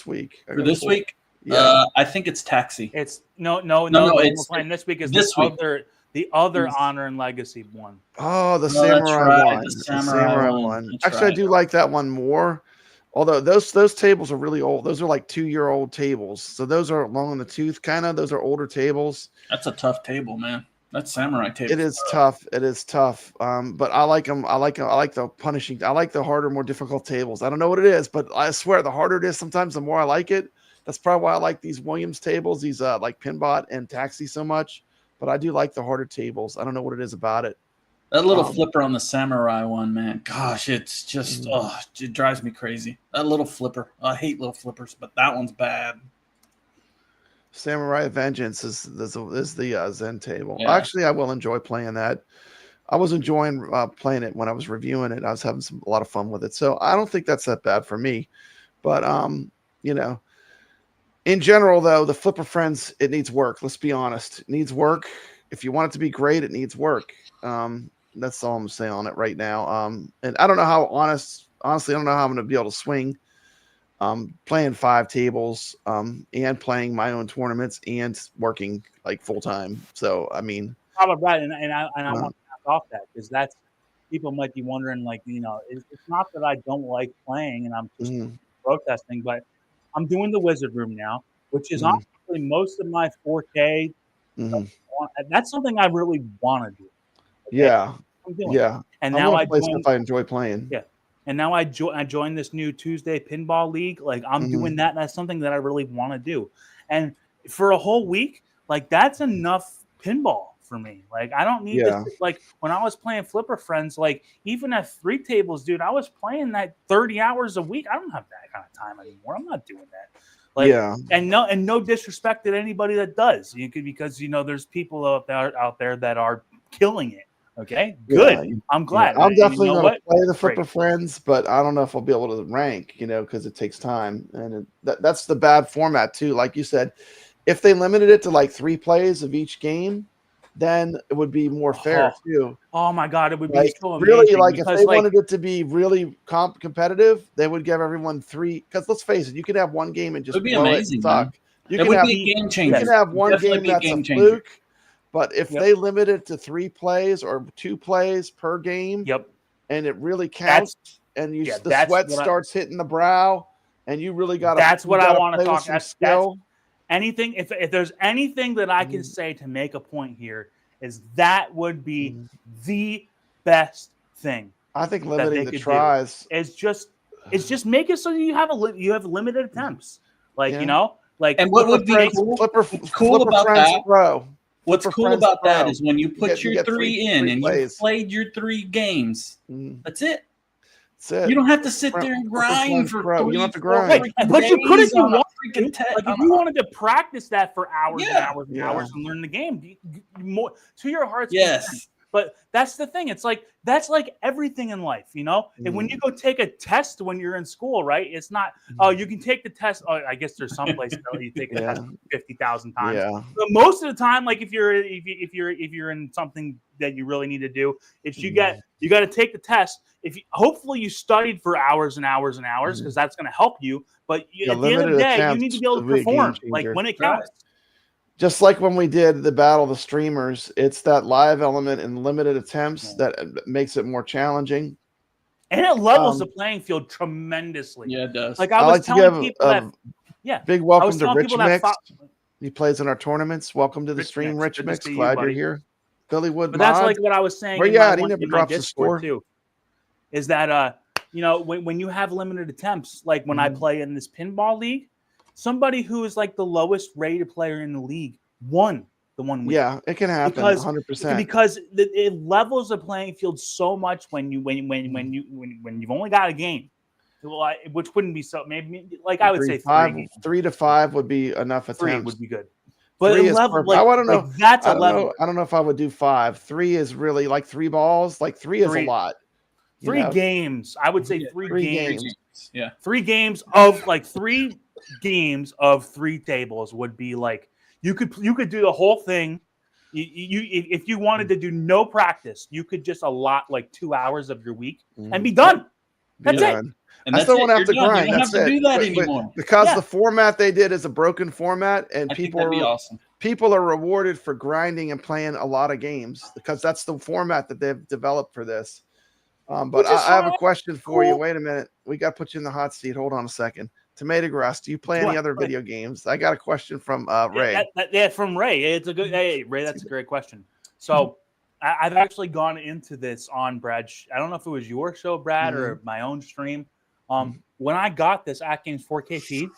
week? For this week? Yeah. I think it's Taxi. It's no. We're playing this week is this week. The other Honor and Legacy one. Oh, the Samurai one. The Samurai one. Actually, I do like that one more. Although those tables are really old. Those are like 2-year-old tables. So those are long in the tooth, kind of. Those are older tables. That's a tough table, man. That's Samurai table. It is tough. It is tough. But I like them. I like the punishing. I like the harder, more difficult tables. I don't know what it is, but I swear the harder it is, sometimes the more I like it. That's probably why I like these Williams tables, these like Pinbot and Taxi so much. But I do like the harder tables. I don't know what it is about it. That little flipper on the Samurai one, man. Gosh, it's just it drives me crazy. That little flipper. I hate little flippers, but that one's bad. Samurai Vengeance is the Zen table. Yeah. Actually, I will enjoy playing that. I was enjoying playing it when I was reviewing it. I was having a lot of fun with it. So I don't think that's that bad for me. But you know, in general, though, the Flipper Friends, it needs work. Let's be honest. It needs work. If you want it to be great, it needs work. That's all I'm saying on it right now. And I don't know how honestly, I don't know how I'm going to be able to swing playing 5 tables and playing my own tournaments and working like full time. So, I mean, probably right. And I want to knock off that because that's people might be wondering, like, you know, it's not that I don't like playing and I'm just protesting, but I'm doing the Wizard Room now, which is honestly most of my 4K. That's something I really want to do. Okay? Yeah. I'm doing yeah. And now I play stuff I enjoy playing. Yeah. And now I joined this new Tuesday Pinball League. Like I'm doing that. And that's something that I really want to do. And for a whole week, like that's enough pinball for me. Like I don't need to, like when I was playing Flipper Friends, like even at 3 tables, dude, I was playing that 30 hours a week. I don't have that kind of time anymore. I'm not doing that. Like, and no disrespect to anybody that does, because there's people out there that are killing it. Okay, good. Yeah, I'm glad. I'm definitely going to play the Flipper Flipper Friends, but I don't know if I'll be able to rank, because it takes time, and that's the bad format too. Like you said, if they limited it to like 3 plays of each game, then it would be more fair too. Oh my God, it would be like, so amazing. Really, like if they wanted it to be really competitive, they would give everyone 3. Because let's face it, you could have one game and just blow amazing, it and suck. You can have one game that's a fluke. But if they limit it to 3 plays or 2 plays per game, and it really counts, and the sweat starts hitting the brow, and you really got to. That's what I want to talk. That's anything. If there's anything that I can say to make a point here, is that would be the best thing. I think limiting the tries is just make it so you have limited attempts, like And what would be cool about that? What's cool about that is when you put your 3 in and you've played your 3 games, that's it. That's it. You don't have to sit there and grind for 3, you don't have to grind. But you could if you want. Like if you wanted to practice that for hours and hours and hours and learn the game, more to your heart's content. But that's the thing. It's like that's like everything in life, And when you go take a test when you're in school, right? It's not you can take the test. Oh, I guess there's some places that you take a test 50,000 times. Yeah. But most of the time, like if you're in something that you really need to do, it's you got to take the test. Hopefully you studied for hours and hours and hours because that's going to help you. But at the end of the day, you need to be able to perform like when it counts. Just like when we did the Battle of the Streamers, it's that live element and limited attempts that makes it more challenging. And it levels the playing field tremendously. Yeah, it does. Like I was telling people big welcome to Rich Mix. He plays in our tournaments. Welcome to the stream, Rich Mix. Glad you're here. Billy Wood. But that's like what I was saying. Where you at? He never drops the score. Too, is that when you have limited attempts, like when I play in this pinball league, somebody who is like the lowest rated player in the league won the 1 week. Yeah, it can happen 100%. Because it levels the playing field so much when you've only got a game, which wouldn't be so maybe like I would say 3 to 5 would be enough attempts. 3 would be good. But I don't know. Like that's a level. I don't know if I would do 5. 3 is really like 3 balls. Like 3 is a lot. 3 games. I would say 3 games. Yeah. 3 games of like 3 games of 3 tables would be like you could do the whole thing. If you wanted to do no practice, you could just allot like 2 hours of your week and be done. That's it. And I still want to have to grind. You don't have to do that anymore. Because the format they did is a broken format, and people are rewarded for grinding and playing a lot of games because that's the format that they've developed for this. But I have a question for you. Wait a minute. We got to put you in the hot seat. Hold on a second. TomatoGrass, do you play any other video games? I got a question from Ray. From Ray. It's a good. Hey, Ray, that's a great question. So I've actually gone into this on Brad. I don't know if it was your show, Brad, or my own stream. When I got this AtGames 4KP,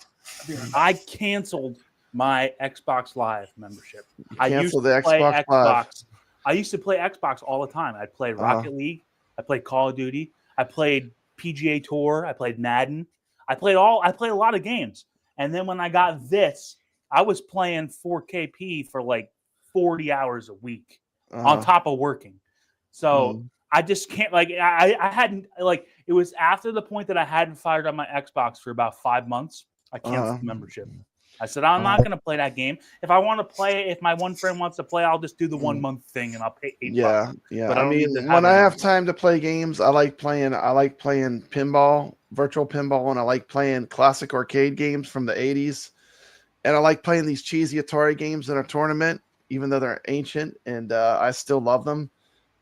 I canceled my Xbox Live membership. I used to play Xbox. I used to play Xbox all the time. I played Rocket League. I played Call of Duty. I played PGA Tour. I played Madden. I played a lot of games. And then when I got this, I was playing 4KP for like 40 hours a week on top of working. So I just can't I hadn't it was after the point that I hadn't fired up my Xbox for about 5 months. I canceled the membership. I said, I'm not going to play that game. If I want to play, if my one friend wants to play, I'll just do the 1 month thing and I'll pay $8. Yeah. But I mean, when I have time to play games, I like playing pinball, virtual pinball, and I like playing classic arcade games from the 80s. And I like playing these cheesy Atari games in a tournament, even though they're ancient, and I still love them.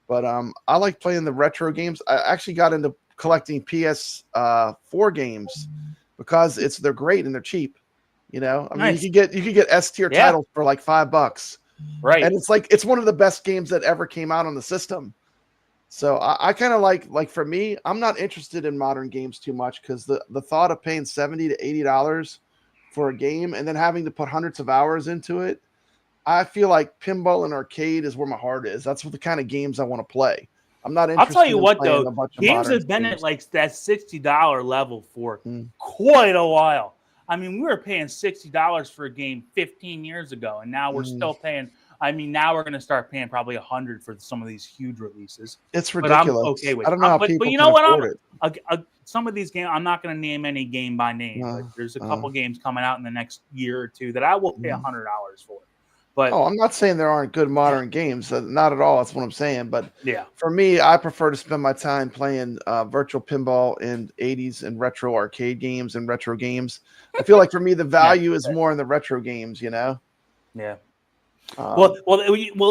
But I like playing the retro games. I actually got into collecting PS4 games because they're great and they're cheap. I mean, you could get S tier titles for like $5, right? And it's one of the best games that ever came out on the system. So I kind of like for me, I'm not interested in modern games too much because the thought of paying $70 to $80 for a game and then having to put hundreds of hours into it, I feel like pinball and arcade is where my heart is. That's what the kind of games I want to play. I'm not interested. I'll tell you in what, playing though, a bunch of games modern have been games. at like that $60 level for quite a while. I mean, we were paying $60 for a game 15 years ago, and now we're still paying. I mean, now we're going to start paying probably $100 for some of these huge releases. It's ridiculous. But I'm okay with I don't know how but people you can know what? afford it. Some of these games, I'm not going to name any game by name, but there's a couple games coming out in the next year or two that I will pay $100 for. But I'm not saying there aren't good modern games. Not at all. That's what I'm saying. But yeah, for me, I prefer to spend my time playing virtual pinball and 80s and retro arcade games and retro games. I feel like for me, the value is more in the retro games, you know? Yeah. Well,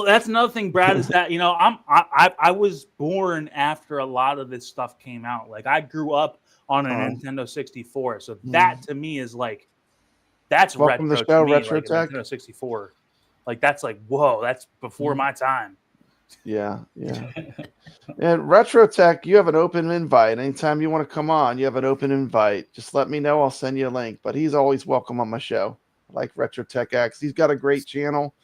that's another thing, Brad, is that, you know, I was born after a lot of this stuff came out. Like, I grew up on a Nintendo 64. So that to me is like, that's Welcome retro to the show, to me, Retro like Tech. Nintendo 64. Like, that's like, whoa, that's before my time. Yeah. And Retro Tech, you have an open invite. Anytime you want to come on, you have an open invite. Just let me know. I'll send you a link. But he's always welcome on my show. I like Retro Tech X. He's got a great channel.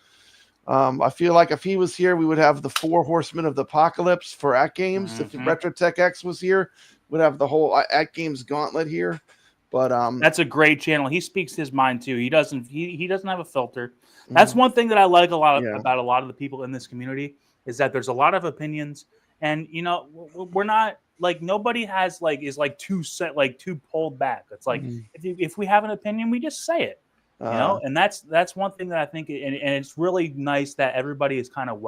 I feel like if he was here, we would have the 4 Horsemen of the Apocalypse for AtGames. If Retro Tech X was here, we'd have the whole AtGames gauntlet here. But that's a great channel. He speaks his mind too. He doesn't have a filter. That's one thing that I like a lot about a lot of the people in this community is that there's a lot of opinions, and you know, we're not like nobody has like is like too pulled back. It's like if we have an opinion, we just say it. You know, and that's one thing that I think, and it's really nice that everybody is kind of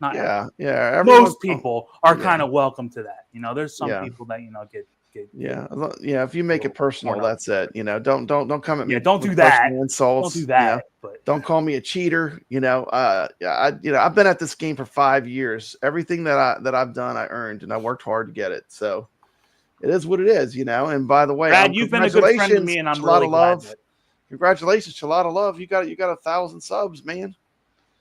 most people are kind of welcome to that. You know, there's some people that, you know, get if you make it personal, that's it. You know, don't come at me. Don't do that. Insults. Don't do that. You know? But don't call me a cheater. You know, I've been at this game for 5 years. Everything that I've done, I earned, and I worked hard to get it. So it is what it is. You know. And by the way, Brad, you've been a good friend to me, and I'm really glad that. Congratulations, ChalataLove. You got 1,000 subs, man.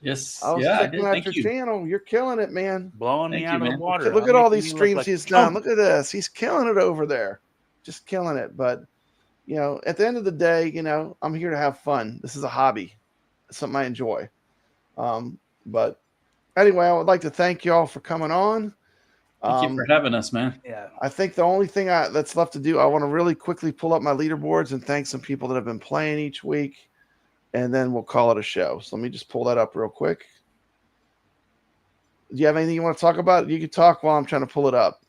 Yes. I was checking out your channel. You're killing it, man. Blowing me out of the water. Look at all these streams he's done. Look at this. He's killing it over there. Just killing it. But, you know, at the end of the day, you know, I'm here to have fun. This is a hobby. It's something I enjoy. But anyway, I would like to thank you all for coming on. Thank you for having us, man. Yeah. I think the only thing that's left to do, I want to really quickly pull up my leaderboards and thank some people that have been playing each week, and then we'll call it a show. So let me just pull that up real quick. Do you have anything you want to talk about? You can talk while I'm trying to pull it up.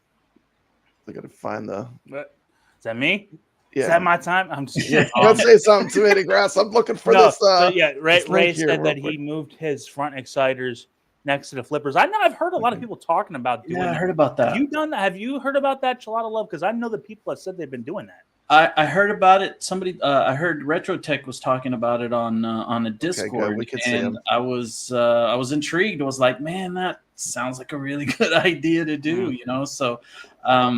I got to find the. What? Is that me? Yeah. Is that my time? I'm just. Don't say something, TomatoGrass. I'm looking for this. Ray said that he moved his front exciters next to the flippers. I know I've heard a lot of people talking about doing that. I heard about that. Have you heard about that, ChalataLove? Because I know that people have said they've been doing that. I heard about it. Somebody, I heard Retro Tech was talking about it on a Discord, and I was intrigued. I was like, man, that sounds like a really good idea to do, you know. So, I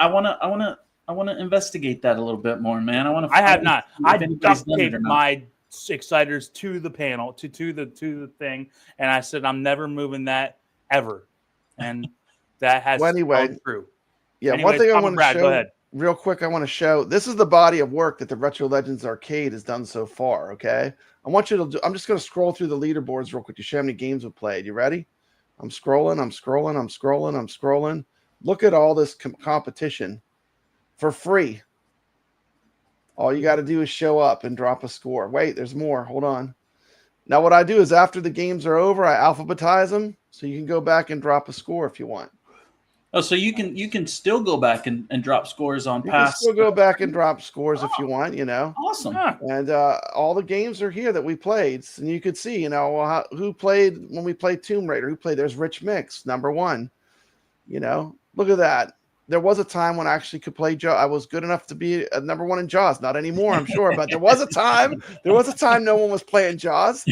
want to investigate that a little bit more, man. I have not. I duct taped my exciters to the panel, to the thing, and I said I'm never moving that ever, and that has gone true. Yeah, one thing I want to show real quick. I want to show this is the body of work that the Retro Legends Arcade has done so far. Okay, I want you to do. I'm just going to scroll through the leaderboards real quick to show how many games we've played. You ready? I'm scrolling. Look at all this competition for free. All you got to do is show up and drop a score. Wait, there's more. Hold on. Now, what I do is after the games are over, I alphabetize them so you can go back and drop a score if you want. Oh, so you can still go back and drop scores on past. You can still go back and drop scores if you want, you know. Awesome. And all the games are here that we played. And you could see, you know, who played when we played Tomb Raider. Who played? There's Rich Mix, #1. You know, look at that. There was a time when I actually could play Jaws. I was good enough to be a #1 in Jaws. Not anymore, I'm sure. But there was a time. No one was playing Jaws.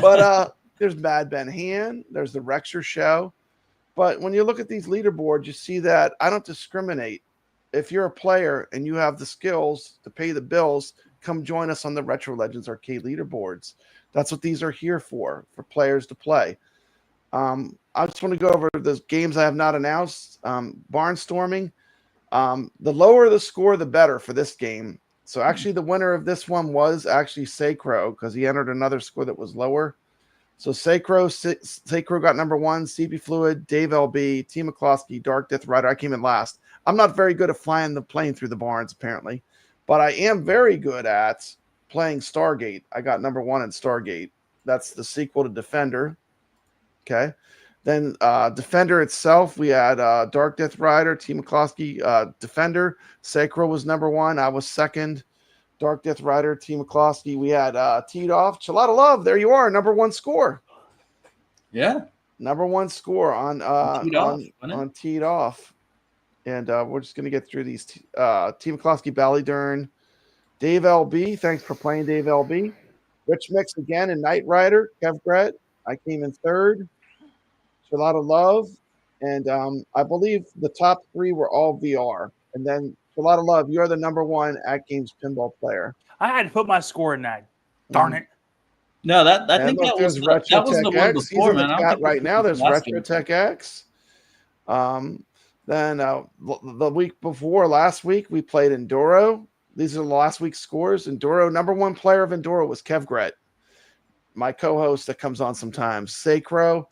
But there's Mad Ben Han. There's the Rexer Show. But when you look at these leaderboards, you see that I don't discriminate. If you're a player and you have the skills to pay the bills, come join us on the Retro Legends Arcade leaderboards. That's what these are here for players to play. I just want to go over the games I have not announced. Barnstorming. The lower the score, the better for this game. So actually, the winner of this one was actually Sacro because he entered another score that was lower. So Sacro got number 1, CP Fluid, Dave LB, T. McCloskey, Dark Death Rider. I came in last. I'm not very good at flying the plane through the barns, apparently, but I am very good at playing Stargate. I got number 1 in Stargate. That's the sequel to Defender. Okay. Then Defender itself, we had Dark Death Rider, T. McCloskey, Defender. Sacro was number 1. I was second. Dark Death Rider, T. McCloskey. We had Teed Off. ChalataLove, there you are, number 1 score. Yeah. Number 1 score on Teed Off. And we're just going to get through these. T. McCloskey, Ballydurn. Dave LB, thanks for playing, Dave LB. Rich Mix again and Knight Rider. Kev Gret, I came in third. ChalataLove. And I believe the top 3 were all VR. And then ChalataLove, you're the number 1 AtGames pinball player. I had to put my score in that. Darn it. No, I think that was the one before, He's in the chat right now. There's RetroTech X. Then the week before, last week, we played Enduro. These are last week's scores. Enduro, number 1 player of Enduro was Kev Gret, my co-host that comes on sometimes. Sacro.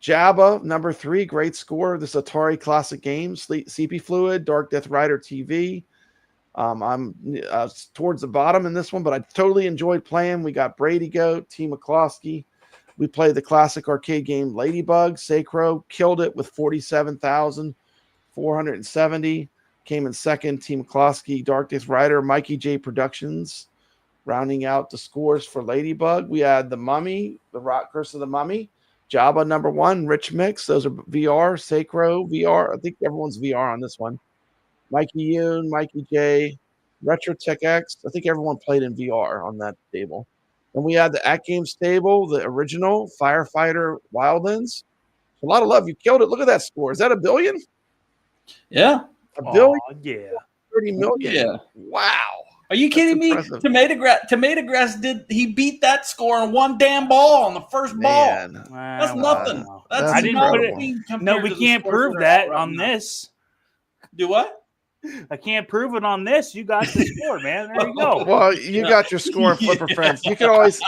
Jabba, number 3, great score. This Atari Classic Games. CP Fluid, Dark Death Rider TV. I'm towards the bottom in this one, but I totally enjoyed playing. We got Brady Goat, T. McCloskey. We played the classic arcade game Ladybug. Sacro killed it with 47,470. Came in second. T. McCloskey, Dark Death Rider, Mikey J Productions. Rounding out the scores for Ladybug, we had The Mummy, The Rock Curse of the Mummy. Jabba number 1, Rich Mix. Those are VR. Sacro, VR. I think everyone's VR on this one. Mikey Yoon, Mikey J, RetroTech X. I think everyone played in VR on that table. And we had the AtGames table, the original Firefighter Wildlands. A lot of love. You killed it. Look at that score. Is that $1 billion? Yeah. $1 billion? Yeah. 30 million. Yeah. Wow. Are you kidding me? TomatoGrass he beat that score on 1 damn ball on the first ball. That's nothing. That's I didn't put it. No, we can't prove that on this. Do what? I can't prove it on this. You got the score, man. There you go. Well, you got your score in Flipper Friends. You can always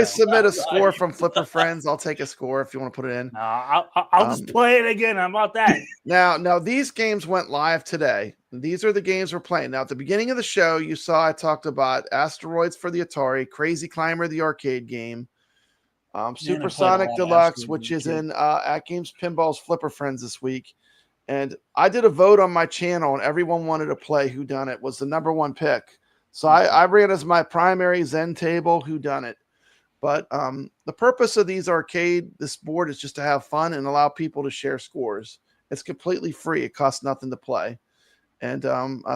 submit a score from Flipper Friends. I'll take a score if you want to put it in. I'll just play it again. How about that? Now these games went live today. These are the games we're playing. Now, at the beginning of the show, you saw I talked about Asteroids for the Atari, Crazy Climber, the arcade game, Supersonic Deluxe, which is in AtGames Pinball's Flipper Friends this week. And I did a vote on my channel, and everyone wanted to play Whodunit was the number 1 pick. So I ran as my primary Zen table Whodunit. But the purpose of this board is just to have fun and allow people to share scores. It's completely free. It costs nothing to play. And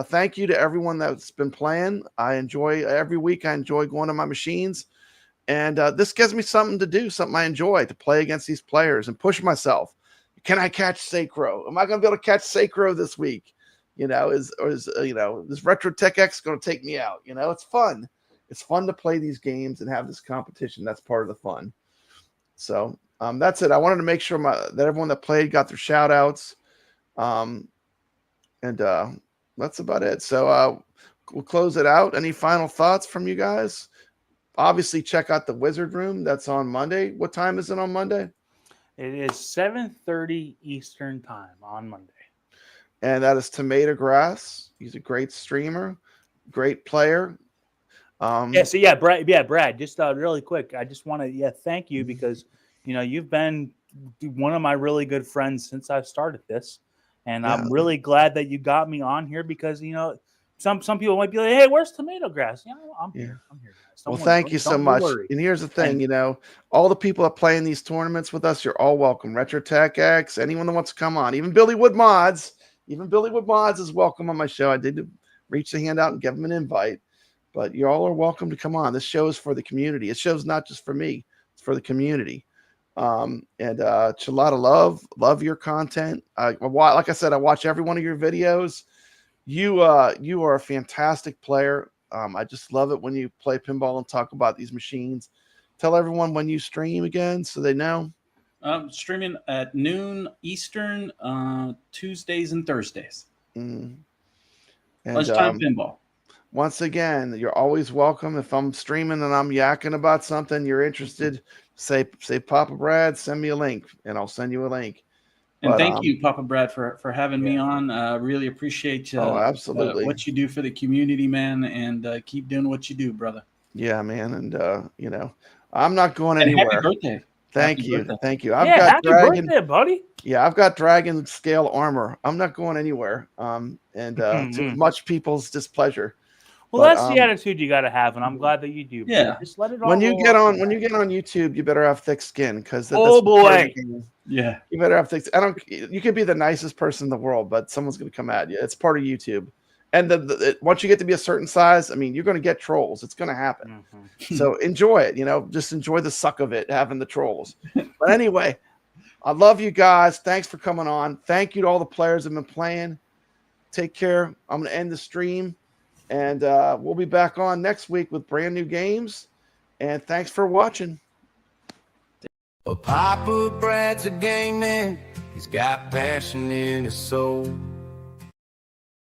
thank you to everyone that's been playing. I enjoy every week. I enjoy going to my machines. And this gives me something to do, something I enjoy, to play against these players and push myself. Can I catch Sacro? Am I going to be able to catch Sacro this week? Is this RetroTech X going to take me out? It's fun. It's fun to play these games and have this competition. That's part of the fun. So that's it. I wanted to make sure that everyone that played got their shout outs. And that's about it. So we'll close it out. Any final thoughts from you guys? Obviously, check out the Wizard Room. That's on Monday. What time is it on Monday? It is 7:30 Eastern time on Monday. And that is TomatoGrass. He's a great streamer, great player. Brad. Just really quick, I just want to thank you because you've been one of my really good friends since I've started this. And I'm really glad that you got me on here because, some people might be like, hey, where's TomatoGrass? I'm here. I'm here, guys. Well, thank you so much. And here's the thing, all the people that play in these tournaments with us, you're all welcome. RetroTech X, anyone that wants to come on, even Billy Wood Mods is welcome on my show. I did reach the hand out and give them an invite, but you all are welcome to come on. This show is for the community. This show's not just for me, it's for the community. ChalataLove, love your content. Like I said, I watch every one of your videos. You are a fantastic player. I just love it when you play pinball and talk about these machines. Tell everyone when you stream again so they know. Streaming at noon Eastern, Tuesdays and Thursdays. And, Lunchtime pinball. once again, you're always welcome. If I'm streaming and I'm yakking about something you're interested, say Papa Brad, send me a link, and I'll send you a link. And thank you, Papa Brad, for having me on. Really appreciate absolutely. What you do for the community, man, and keep doing what you do, brother. Yeah, man, and you know, I'm not going And anywhere. happy birthday. Thank Happy you. birthday. Thank you. I've Yeah, got happy dragon. birthday, buddy. Yeah, I've got dragon scale armor. I'm not going anywhere. And to much people's displeasure. Well, But, that's the attitude you got to have, and I'm glad that you do. Yeah. Just let it all when you roll get off on the when you back. get on YouTube, you better have thick skin because Oh, boy. Yeah. You better have thick. You could be the nicest person in the world, but someone's going to come at you. It's part of YouTube. And once you get to be a certain size, I mean, you're going to get trolls. It's going to happen. So enjoy it. You know, just enjoy the suck of it, having the trolls. But anyway, I love you guys. Thanks for coming on. Thank you to all the players that have been playing. Take care. I'm going to end the stream. And we'll be back on next week with brand new games. And thanks for watching. Well, Papa Brad's a game man. He's got passion in his soul.